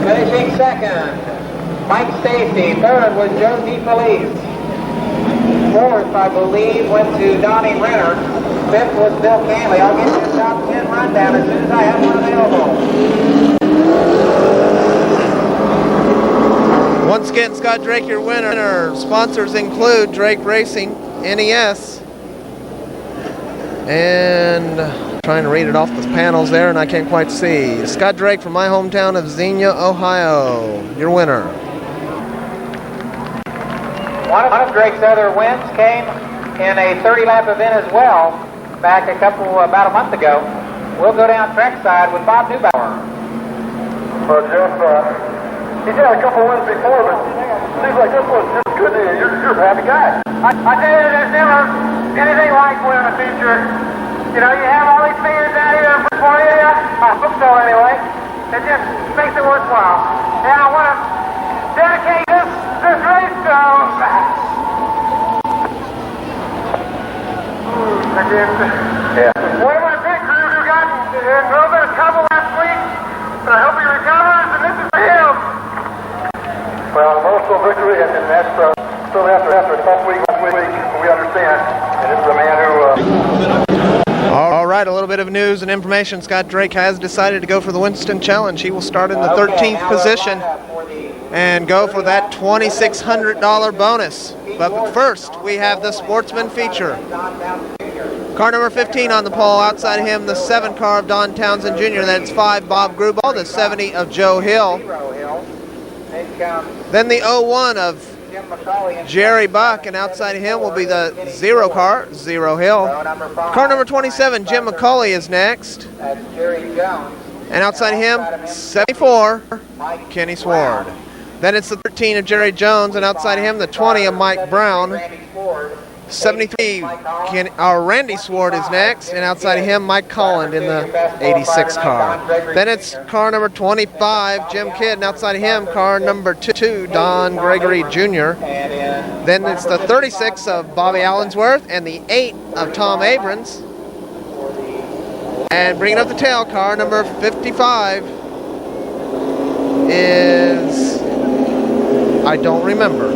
Finishing second, Mike Stacy. Third was Joe DeFelice. Fourth, I believe, went to Donnie Renner. Fifth was Bill Canley. I'll get you the top 10 rundown as soon as I have one available. Once again, Scott Drake, your winner. Sponsors include Drake Racing, NES, and trying to read it off the panels there, and I can't quite see. Scott Drake from my hometown of Xenia, Ohio, your winner. One of Drake's other wins came in a 30-lap event as well, back about a month ago. We'll go down trackside with Bob Neubauer. Well, Jeff, he's had a couple wins before, but it seems like this one's just good to you. You're a happy guy. I tell you, there's never anything like winning a feature. You know, you have all these fans out here for you. I hope so anyway. It just makes it worthwhile. And I want to dedicate this race to one of my pit crew who got in a little bit of trouble last week. And I hope he recovers, and this is for him. Well, emotional victory, and that's still after a tough week last week, we understand. And this is a man who... All right, a little bit of news and information. Scott Drake has decided to go for the Winston Challenge. He will start in the 13th position and go for that $2,600 bonus. But first, we have the Sportsman feature. Car number 15 on the pole. Outside of him, the 7 car of Don Townsend Jr. That's 5, Bob Grubal. The 70 of Joe Hill. Then the 01 of Jerry Buck, and outside of him will be the 0 car, 0 Hill. Car number 27, Jim McCauley, is next. And outside of him, 74, Kenny Sward. Then it's the 13 of Jerry Jones, and outside of him, the 20 of Mike Brown. 73, Randy Sward is next, and outside of him, Mike Collins in the 86 car. Then it's car number 25, Jim Kidd, and outside of him, car number 2, Don Gregory Jr. Then it's the 36 of Bobby Allensworth, and the 8 of Tom Abrams. And bringing up the tail, car number 55 is... I don't remember.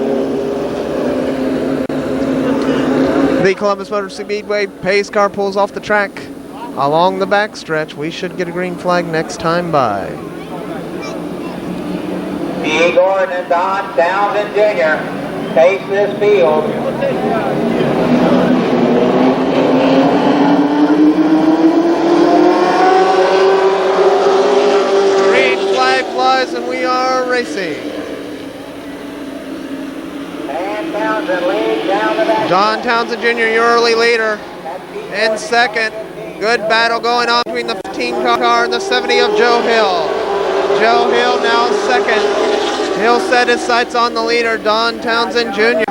The Columbus Motor Speedway pace car pulls off the track along the backstretch. We should get a green flag next time by. B. Gordon and Don Townsend Jr. pace this field. Green flag flies and we are racing. John Townsend Jr., your early leader. In second, good battle going on between the 15 car and the 70 of Joe Hill. Joe Hill now second. Hill set his sights on the leader, Don Townsend Jr.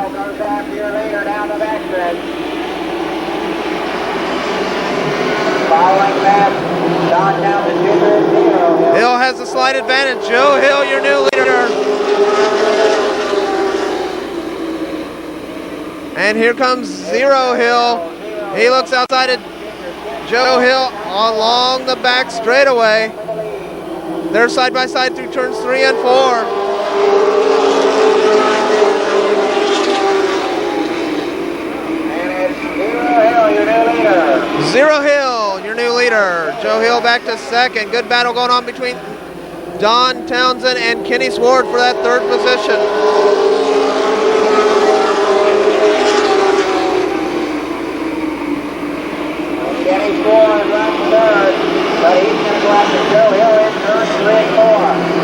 Hill has a slight advantage. Joe Hill, your new leader. And here comes 0 Hill. He looks outside at Joe Hill along the back straightaway. They're side by side through turns 3 and 4. And it's 0 Hill, your new leader. 0 Hill, your new leader. Joe Hill back to second. Good battle going on between Don Townsend and Kenny Sward for that 3rd position. Kenny Sward runs 3rd, but he's going to go after Joe Hill in turns 3 and 4.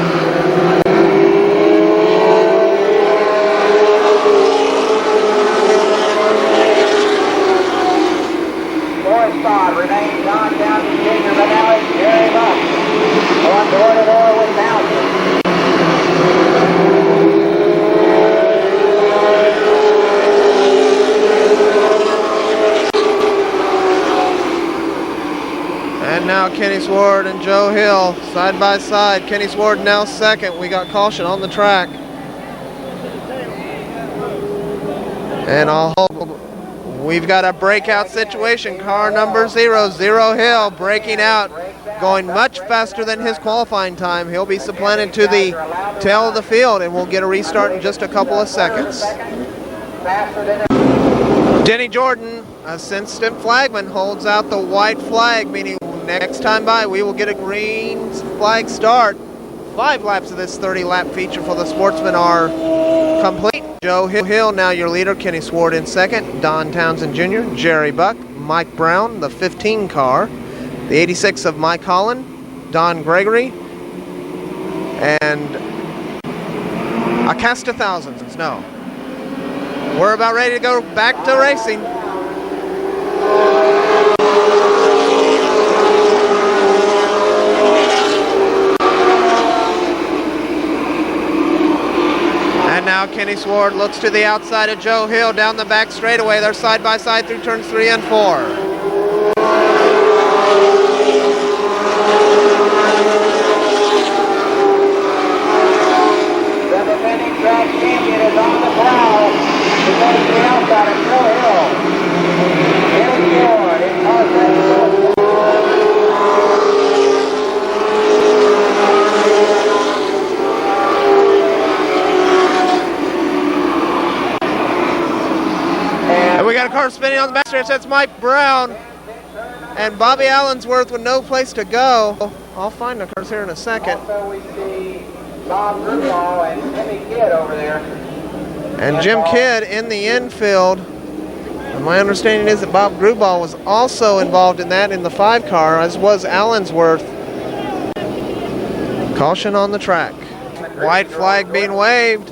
Kenny Sword and Joe Hill side by side. Kenny Sword now second. We got caution on the track. And I'll hold. We've got a breakout situation. Car number 0, Hill, breaking out, going much faster than his qualifying time. He'll be supplanted to the tail of the field, and we'll get a restart in just a couple of seconds. Denny Jordan, assistant flagman, holds out the white flag, meaning next time by we will get a green flag start. 5 laps of this 30-lap feature for the sportsmen are complete. Joe Hill, now your leader. Kenny Sword in second. Don Townsend Jr., Jerry Buck, Mike Brown, the 15 car. The 86 of Mike Holland, Don Gregory, and a cast of thousands. No. We're about ready to go back to racing. And now Kenny Sword looks to the outside of Joe Hill down the back straightaway. They're side by side through turns 3 and 4. The defending track champion is on the prowl. He goes to the outside of Joe Hill. Kenny Sword in car second. And we got a car spinning on the back stretch. That's Mike Brown and Bobby Allensworth with no place to go. I'll find the cars here in a second. Also we see Bob Gruball and Jimmy Kidd over there. And Jim Kidd in the infield. And my understanding is that Bob Gruball was also involved in that in the 5 car, as was Allensworth. Caution on the track. White flag being waved.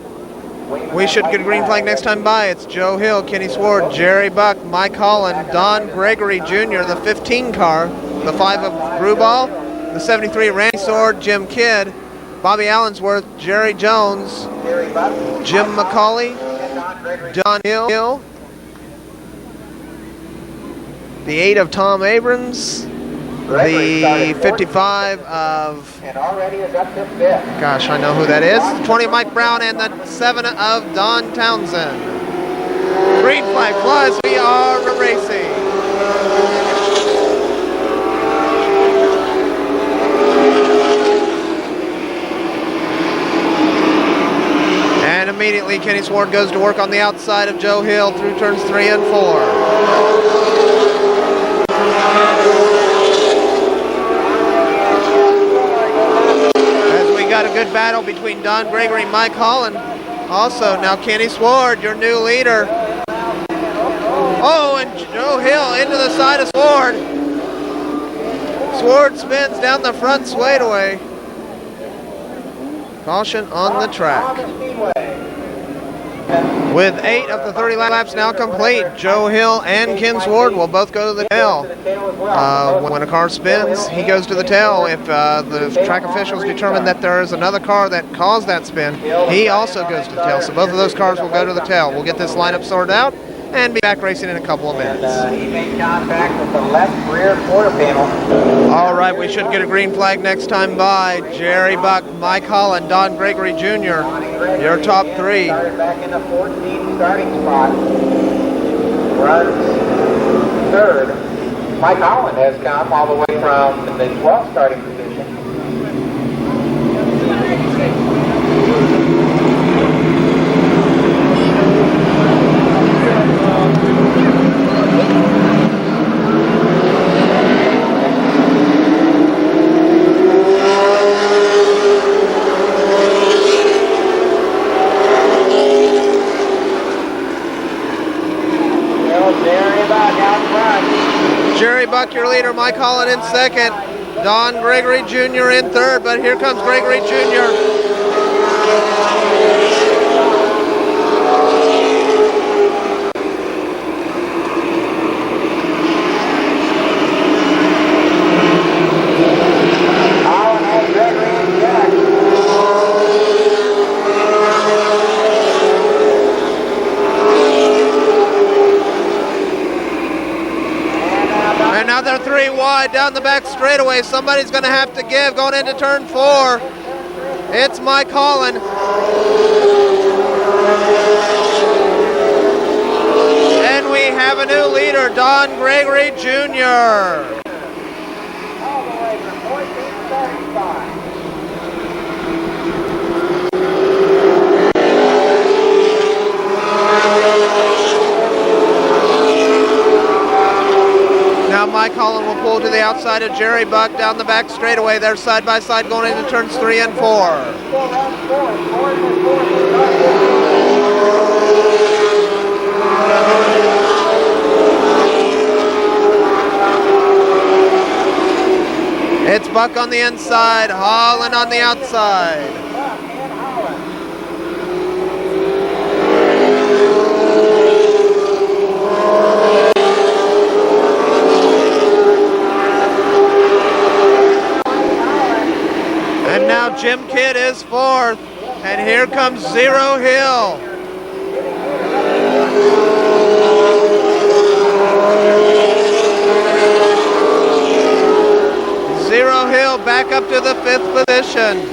We should get a green flag next time by. It's Joe Hill, Kenny Sword, Jerry Buck, Mike Holland, Don Gregory Jr., the 15 car, the 5 of Gruball, the 73 Randy Sword, Jim Kidd, Bobby Allensworth, Jerry Jones, Jim McCauley, Don Hill, the 8 of Tom Abrams, the 55 of, gosh, I know who that is, 20 Mike Brown, and the 7 of Don Townsend. Green flag flies, we are racing. And immediately Kenny Sword goes to work on the outside of Joe Hill through turns 3 and 4. Got a good battle between Don Gregory and Mike Holland. Also, now Kenny Sword, your new leader. Oh, and Joe Hill into the side of Sword. Sword spins down the front straightaway. Caution on the track. With 8 of the 30 laps now complete, Joe Hill and Ken Sword will both go to the tail. When a car spins, he goes to the tail. If the track officials determine that there is another car that caused that spin, he also goes to the tail. So both of those cars will go to the tail. We'll get this lineup sorted out and be back racing in a couple of minutes. He made contact with the left rear quarter panel. All right, we should get a green flag next time by. Jerry Buck, Mike Holland, Don Gregory Jr., your top 3. Started back in the 14th starting spot. Runs 3rd. Mike Holland has come all the way from the 12th starting position. Jerry Buck, your leader, Mike Holland in second, Don Gregory Jr. in third, but here comes Gregory Jr. They're 3 wide down the back straightaway. Somebody's going to have to give going into turn 4. It's Mike Holland. And we have a new leader, Don Gregory Jr. All the way from 1435. Now Mike Holland will pull to the outside of Jerry Buck down the back straightaway. They're side by side going into turns 3 and 4. It's Buck on the inside, Holland on the outside. And now Jim Kidd is 4th, and here comes Zero Hill. Zero Hill back up to the 5th position.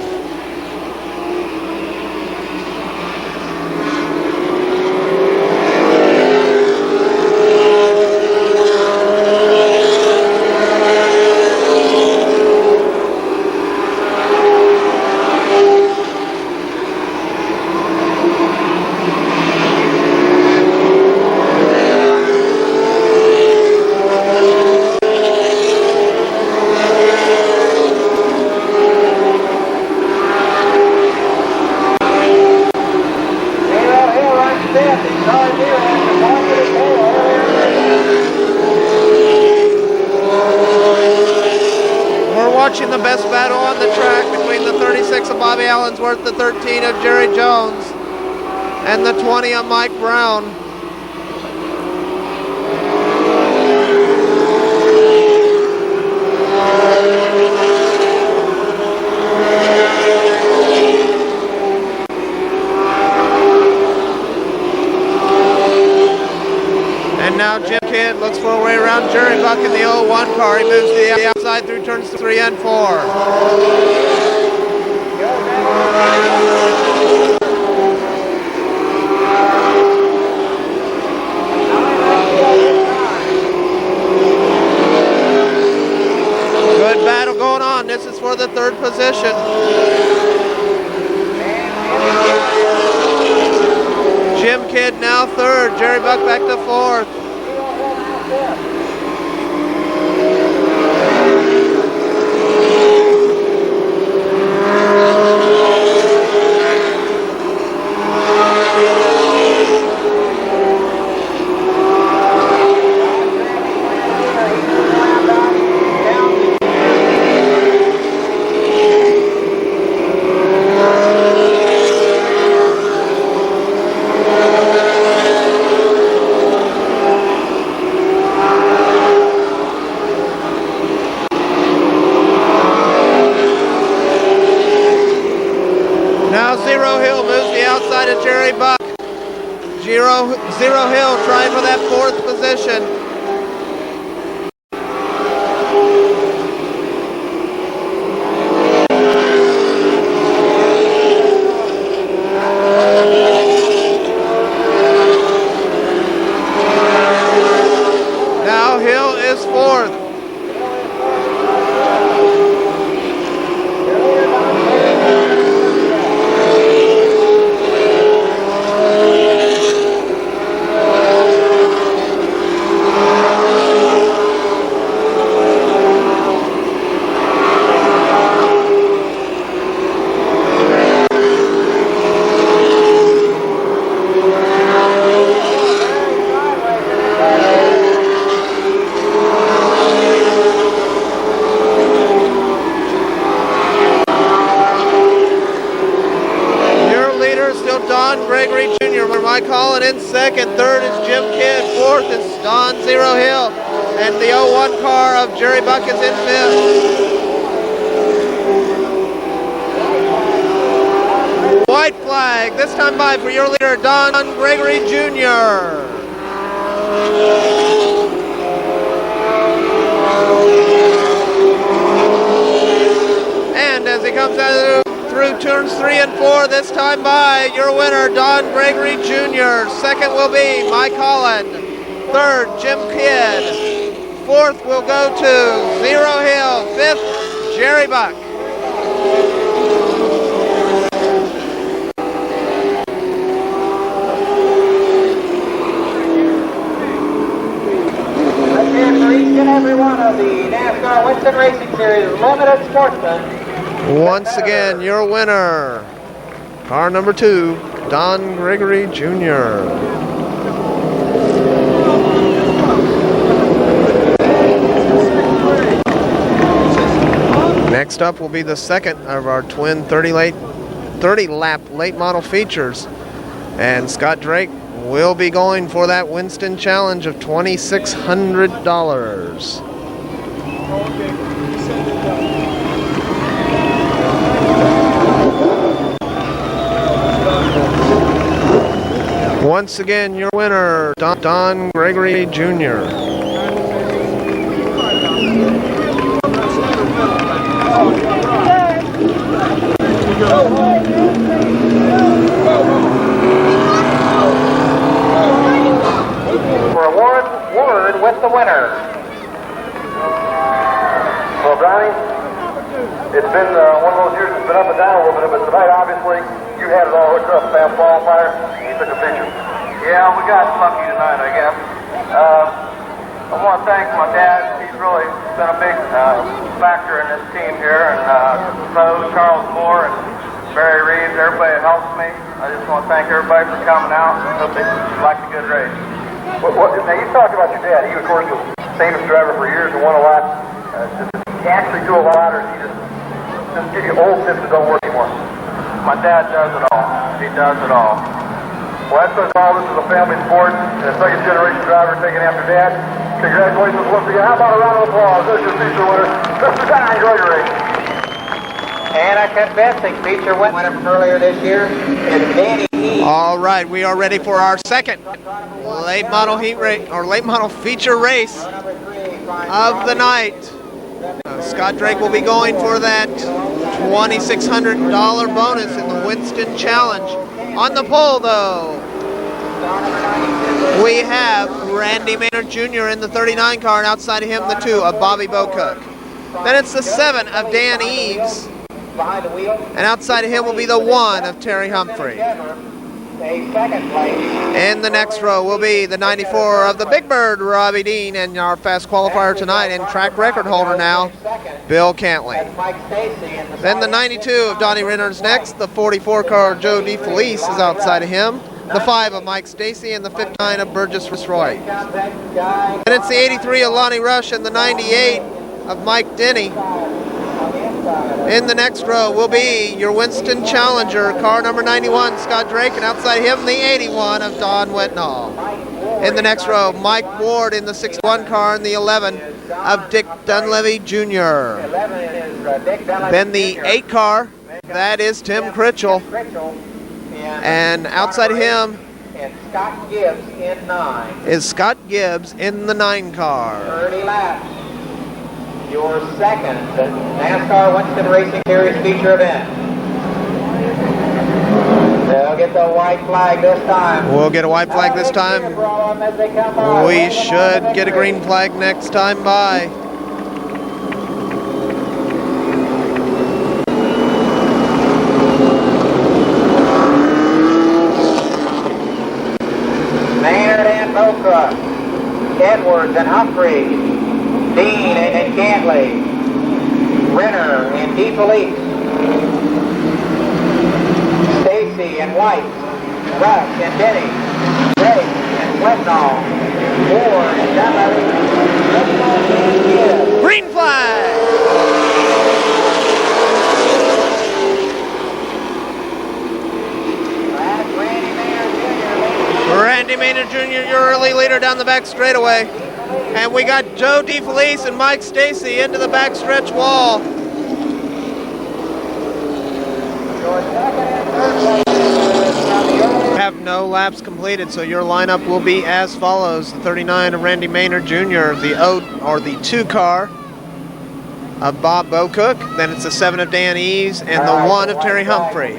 Watching the best battle on the track between the 36 of Bobby Allensworth, the 13 of Jerry Jones, and the 20 of Mike Brown. And now Jim Kidd looks for a way around Jerry Buck in the 01 car. He moves to the outside through turns 3 and 4. Good battle going on. This is for the 3rd position. Jim Kidd now 3rd. Jerry Buck back to 4th. Jerry Buck. Zero Hill trying for that 4th position. Now Hill is 4th. Mike Holland in 2nd, 3rd is Jim Kidd, 4th is Don Zero Hill, and the 01 car of Jerry Buck is in 5th. White flag, this time by for your leader, Don Gregory Jr. he comes out through turns 3 and 4, this time by your winner, Don Gregory Jr. Second will be Mike Holland. Third, Jim Kidd. Fourth will go to Zero Hill. Fifth, Jerry Buck. Again, for each and every one of the NASCAR Winston Racing Series Limited Sportsmen. Once again, your winner, car number 2, Don Gregory Jr. Next up will be the second of our twin 30-lap late model features. And Scott Drake will be going for that Winston Challenge of $2,600. Once again, your winner, Don Gregory Jr. For a word with the winner. Well, Donnie, it's been one of those years that's been up and down a little bit, but tonight, obviously, you had it all hooked up, man, qualifier, and you took a picture. Yeah, we got lucky tonight, I guess. I want to thank my dad. He's really been a big factor in this team here, and so Charles Moore and Barry Reeves, everybody that helps me. I just want to thank everybody for coming out. I hope they liked a good race. Now, you talked about your dad. He, of course, was famous driver for years and won a lot. Does he actually do a lot, or does he just give you old tips that don't work anymore? My dad does it all. He does it all. Well, that's what all this is, a family sport, and a second-generation driver taking after Dad. Congratulations once again. How about a round of applause? There's your feature winner, Mr. Don Gregory. And a convincing feature winner from earlier this year is Danny E. All right, we are ready for our second late model late model feature race of the night. Scott Drake will be going for that $2,600 bonus in the Winston Challenge. On the pole, though, we have Randy Maynard Jr. in the 39 car, and outside of him, the 2 of Bobby Bocook. Then it's the 7 of Dan Eves, and outside of him will be the 1 of Terry Humphrey. In the next row will be the 94 of the Big Bird, Robbie Dean, and our fast qualifier tonight and track record holder now, Bill Cantley. Then the 92 of Donnie Renner's next. The 44 car, Joe DeFelice, is outside of him. The 5 of Mike Stacy and the 59 of Burgess Roy. And it's the 83 of Lonnie Rush and the 98 of Mike Denny. In the next row will be your Winston Challenger, car number 91, Scott Drake, and outside him, the 81 of Don Whitnall. In the next row, Mike Ward in the 61 car and the 11 of Dick Dunleavy Jr. Then the 8 car, that is Tim Critchell. And outside of him is Scott Gibbs in the 9 car. 30 laps. Your second NASCAR Winston Racing Series feature event. They'll get the white flag this time. We'll get a white flag this time. We should get a green flag next time by. Maynard and Bocook, Edwards and Humphrey, Dean and Cantley, Renner and DeFelice, Stacy and White, Rush and Denny, Drake and Whitnall, Moore and Dunleavy, Green flag! Randy Maynard Jr., your early leader down the back straightaway. And we got Joe DeFelice and Mike Stacy into the backstretch wall. Have no laps completed, so your lineup will be as follows. The 39 of Randy Maynard Jr., the 2 car. of Bob Bocook. Then it's the 7 of Dan Eves and the 1 of Terry Humphrey.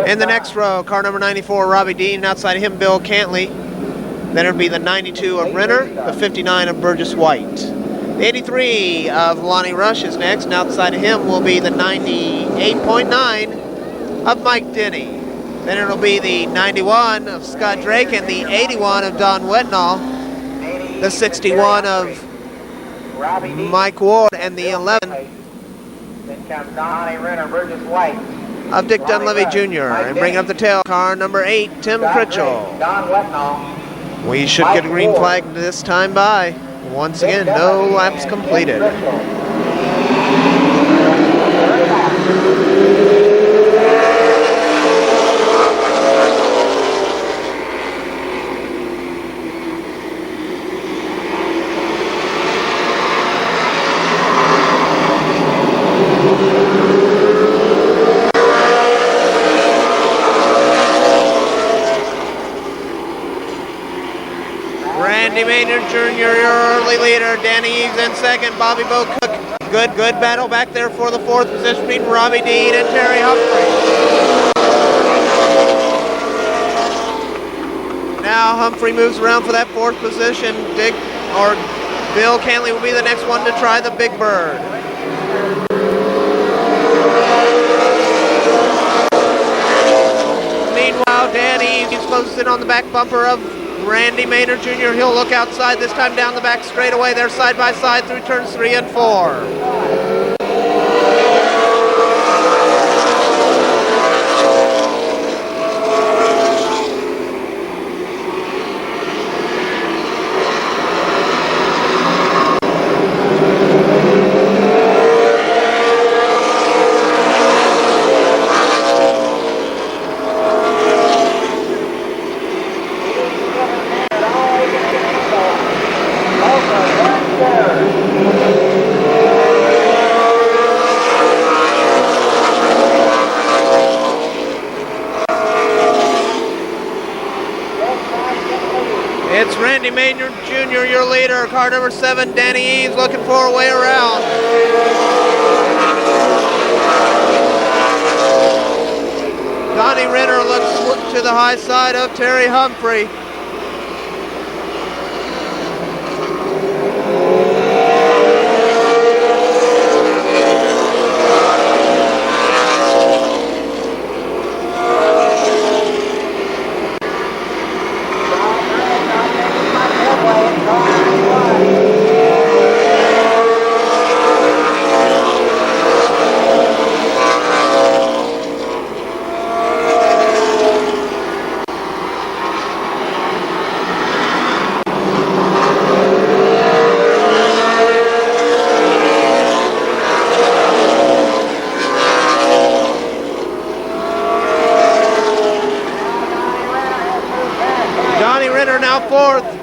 In the next row, car number 94, Robbie Dean. Outside of him, Bill Cantley. Then it'll be the 92 of Renner, the 59 of Burgess White. The 83 of Lonnie Rush is next, and outside of him will be the 98.9 of Mike Denny. Then it'll be the 91 of Scott Drake and the 81 of Don Wetnall, the 61 of Mike Ward, and the 11 Then comes Donnie Renner, Burgess White. of Dick Dunleavy Jr. And bringing up the tail, car number 8, Tim Critchell. Don Wetnall. We should get a green flag this time by. Once again, no laps completed. Randy Maynard Jr., your early leader. Danny Eves in second. Bobby Bocook. Good battle back there for the 4th position between Robbie Dean and Terry Humphrey. Now Humphrey moves around for that 4th position. Bill Cantley will be the next one to try the Big Bird. Meanwhile, Danny Eves closes in on the back bumper of Randy Maynard Jr. He'll look outside, this time down the back straightaway. They're side by side through turns 3 and 4. It's Randy Maynard Jr., your leader. Car number 7, Danny Eves, looking for a way around. Donnie Renner looks to the high side of Terry Humphrey.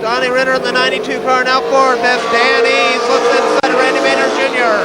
Donnie Renner in the 92 car now forward. That's Dan Eves. Looks inside of Randy Maynard Jr.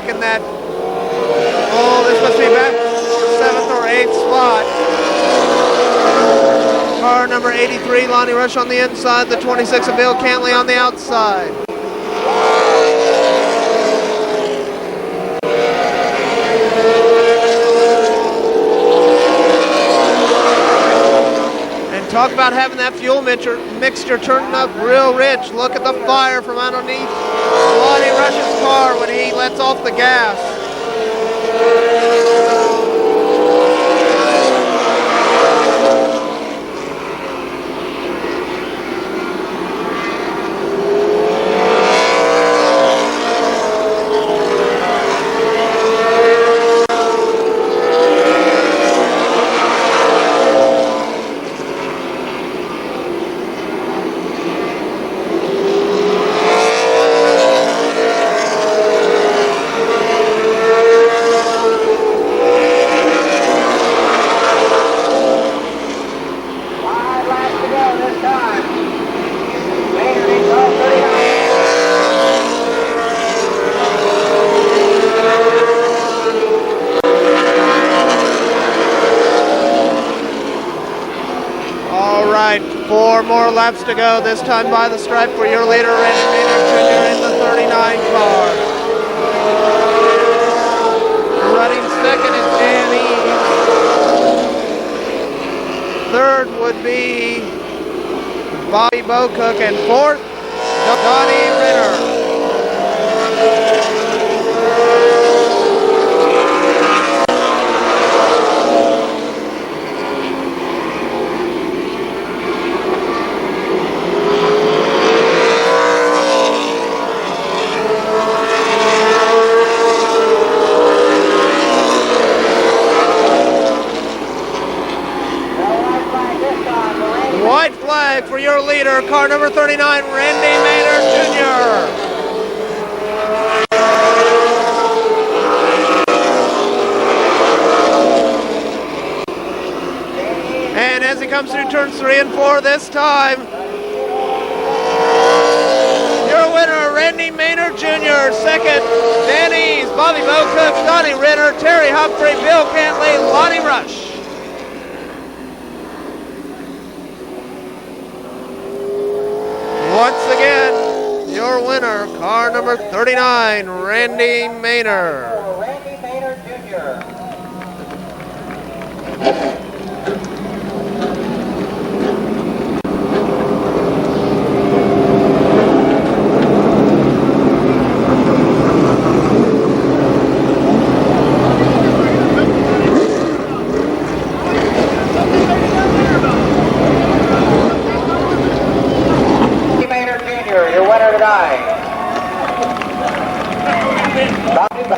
back in that, this must be back 7th or 8th spot. Car number 83, Lonnie Rush on the inside, the 26 of Bill Cantley on the outside. Talk about having that fuel mixture turning up real rich. Look at the fire from underneath Lonnie Rush's car when he lets off the gas. Four more laps to go, this time by the stripe for your leader, Randy Maynard Jr. in the 39 car. Running second is Danny. Third would be Bobby Bocook, and fourth, Donnie Ritter. White flag for your leader, car number 39, Randy Maynard Jr. And as he comes through turns 3 and 4 this time, your winner, Randy Maynard Jr. Second, Denny's, Bobby Bocook, Donnie Ritter, Terry Humphrey, Bill Cantley, Lonnie Rush. Once again, your winner, car number 39, Randy Maynard. Randy Maynard Jr.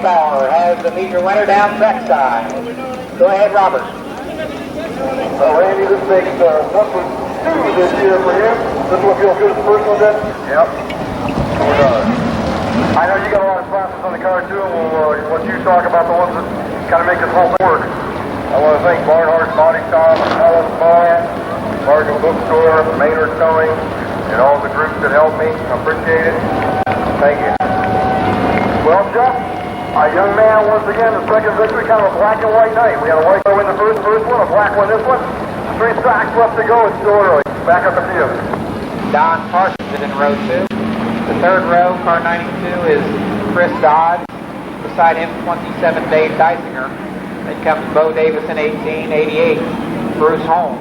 Has the meet your winner down backside. Go ahead, Robert. Well, Randy, this makes number 2 this year for you. This one feels good as the first one, then? Yep. I know you got a lot of classes on the car, too, and we'll let you talk about the ones that kind of make this whole thing work. I want to thank Barnhart's Body Shop, Alan's Barn, Bargain Bookstore, Maynard Towing, and all the groups that helped me. I appreciate it. Thank you. Well, Jeff, a young man once again, the second victory, kind of a black and white night. We had a white win the first one, a black one this one. 3 tracks left to go, it's still early. Back up the field. Don Parsons is in row 2. The third row, car 92, is Chris Dodds. Beside him, 27, Dave Dysinger. Then comes Bo Davis in 18, 88, Bruce Holmes.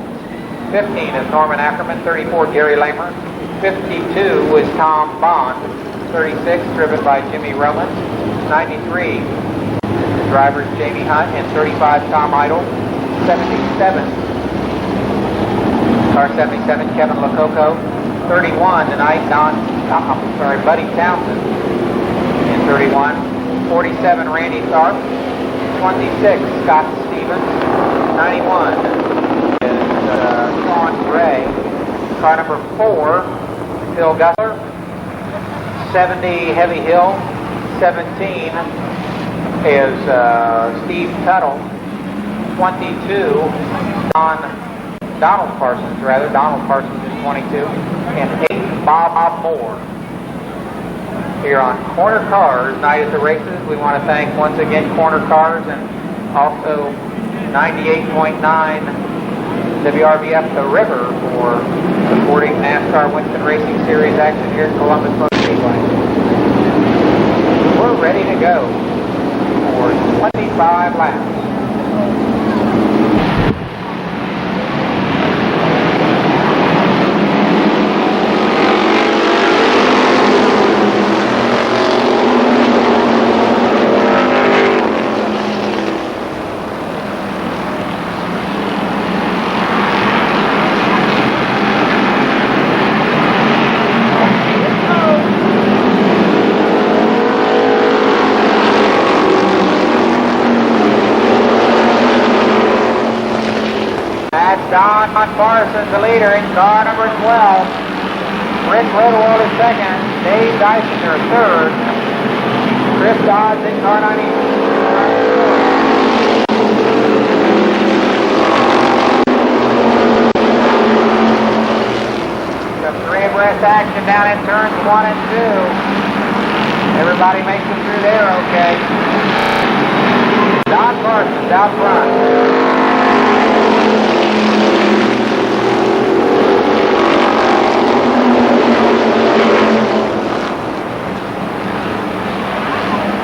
15 is Norman Ackerman, 34, Gary Lamer. 52 is Tom Bond. 36, driven by Jimmy Roman. 93, the drivers Jamie Hunt, and 35, Tom Idle. 77, car 77, Kevin Lococo. 31 tonight, Buddy Townsend in 31. 47, Randy Tharp. 26, Scott Stevens. 91 is Sean Gray. Car number 4, Phil Gussler. 70, Heavy Hill. 17 is Steve Tuttle. 22 on Donald Parsons is 22. And 8, Bob Moore. here on Corner Cars Night at the Races. We want to thank once again Corner Cars and also 98.9 WRBF The River for supporting NASCAR Winston Racing Series action here at Columbus Motor Speedway. We're ready to go for 25 laps. Don Parsons, the leader in car number 12. Rick Redwald is second. Dave Dysinger third. Chris Dodds in car 90. Some three abreast action down in turns 1 and 2. Everybody makes it through there okay. Don Parsons out front.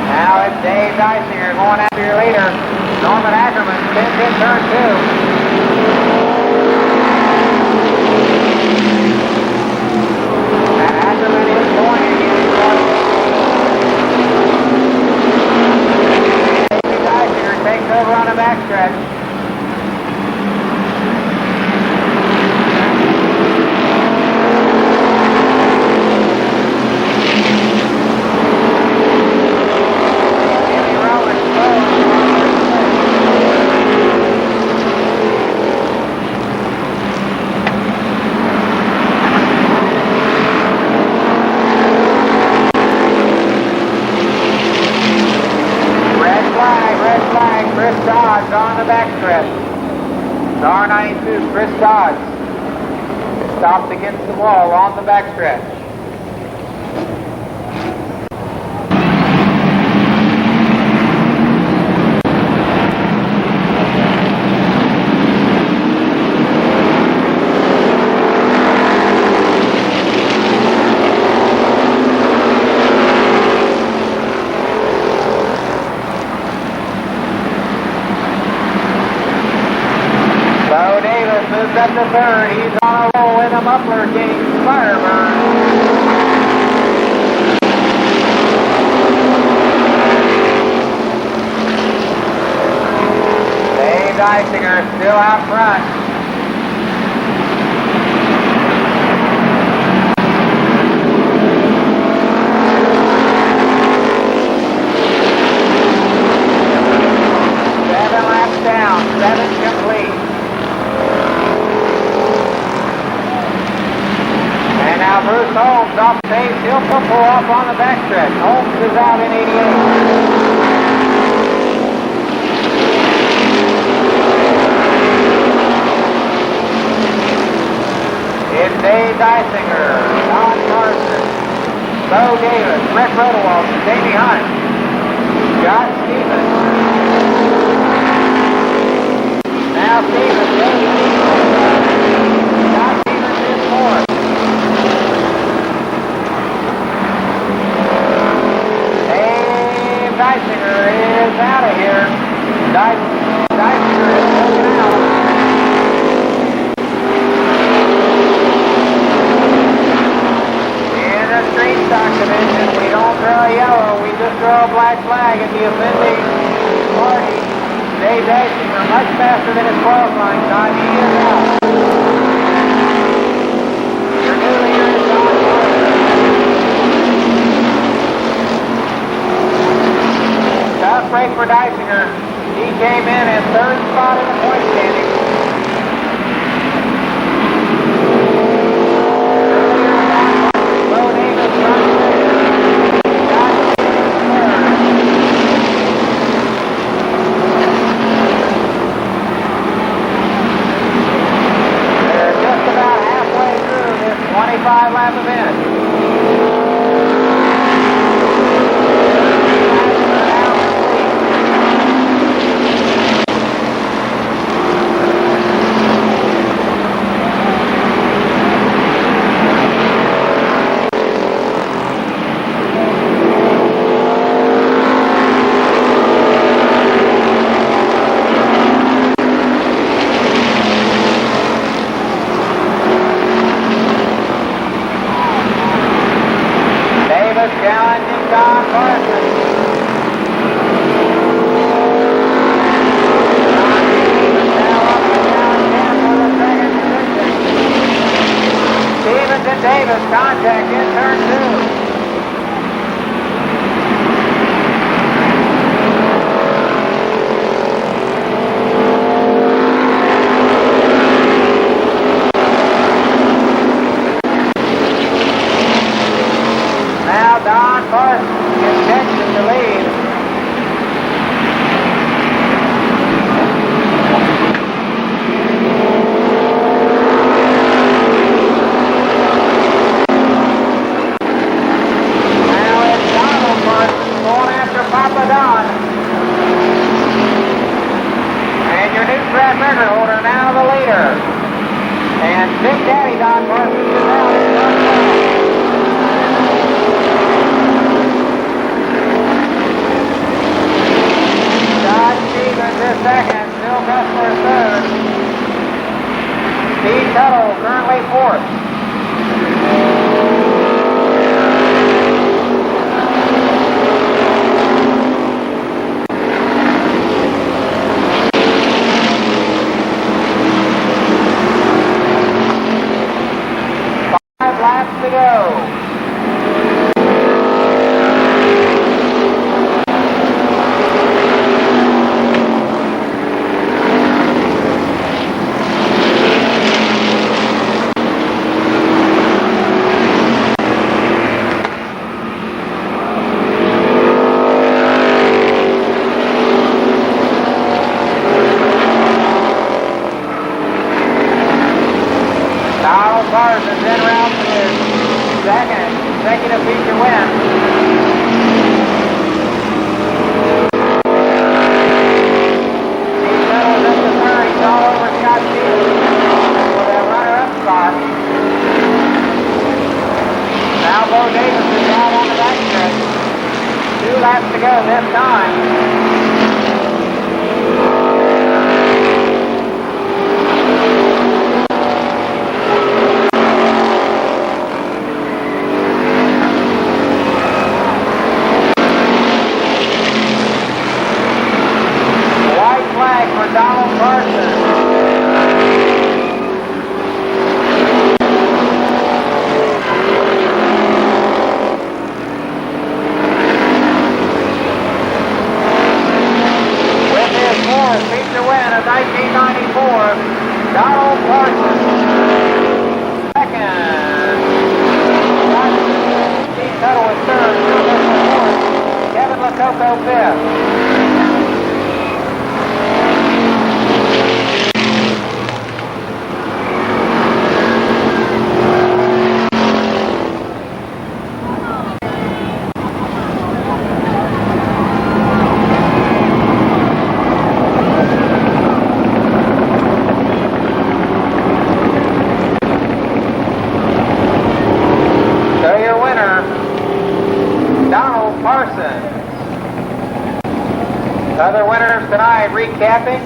Now it's Dave Dysinger going after your leader. Norman Ackerman spins in turn 2. And Ackerman is going again. Dave Dysinger takes over on the backstretch. Chris Dodds on the backstretch. R92, Chris Dodds stopped against the wall on the backstretch. Moves up to third. He's on a roll with a muffler getting Fireburn. Dave Dysinger still out front. Seven laps down, 7 complete. And now Bruce Holmes off the pace. He'll pull off on the backstretch. Holmes is out in 88. It's Dave Dysinger, Don Carson, Bo Davis, Rick Redwald, Davey Hunt, Scott Stevens. Now Stevens, Scott Stevens is fourth. Dysinger is out of here. Dysinger is taken out. In the street stock division, we don't throw a yellow, we just throw a black flag at the offending party. Dave Dysinger much faster than his qualifying time. He is out. Your new leader is Don Carson. Tough break for Dysinger. He came in at third spot in the point standing. Bo Davis runs second. Scott Stevens third. They're just about halfway through this 25-lap event. Don Parsons. Stevens and Davis contact in turn 2. Now Don Parsons gets Texas to lead. Papa Don. And your new track record holder now the leader. And Big Daddy Don Parsons is now in front row. Todd Stevens is second, Bill Kessler is third. Steve Tuttle currently fourth. Laps to go. Donald Parsons en route to his second consecutive feature win. Steve Tuttle is up to third. He's all over Scott Stevens for that runner-up spot. Now Bo Davis is out on the backstretch. 2 laps to go this time. Flag for Donald Parsons. With his fourth feature win of 1994, Donald Parsons. Second. Steve Tuttle was third. Kevin Lococo fifth. Other winners tonight, recapping,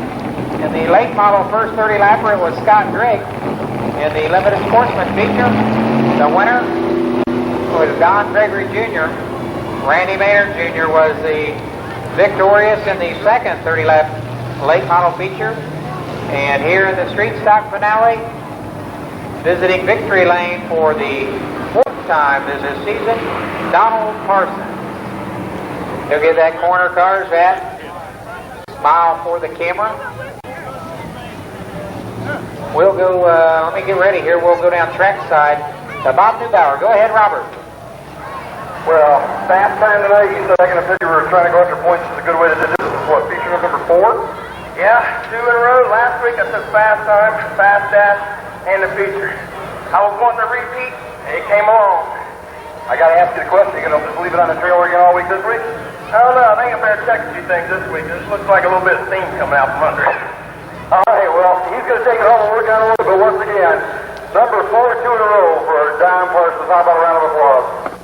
in the late model first 30 lapper, it was Scott Drake. In the limited sportsman feature, the winner was Don Gregory Jr. Randy Maynard Jr. was the victorious in the second 30 lap late model feature. And here in the street stock finale, visiting victory lane for the 4th time this season, Donald Parsons. He'll get that corner cars at smile for the camera. We'll go, let me get ready here. We'll go down track side to Bob Neubauer. Go ahead, Robert. Well, fast time tonight. You said I can figure we're trying to go after points is a good way to do this. This is what, feature number 4? Yeah, 2 in a row. Last week I took fast time, fast dash, and the feature. I was wanting to repeat, and it came along. I got to ask you the question. You going to just leave it on the trailer again all week this week? I don't know. I think I better check a few things this week. This looks like a little bit of steam coming out from under it. All right, well, he's going to take it home and work on it, but once again, number 4 2 in a row for Don Parsons. How about a round of applause?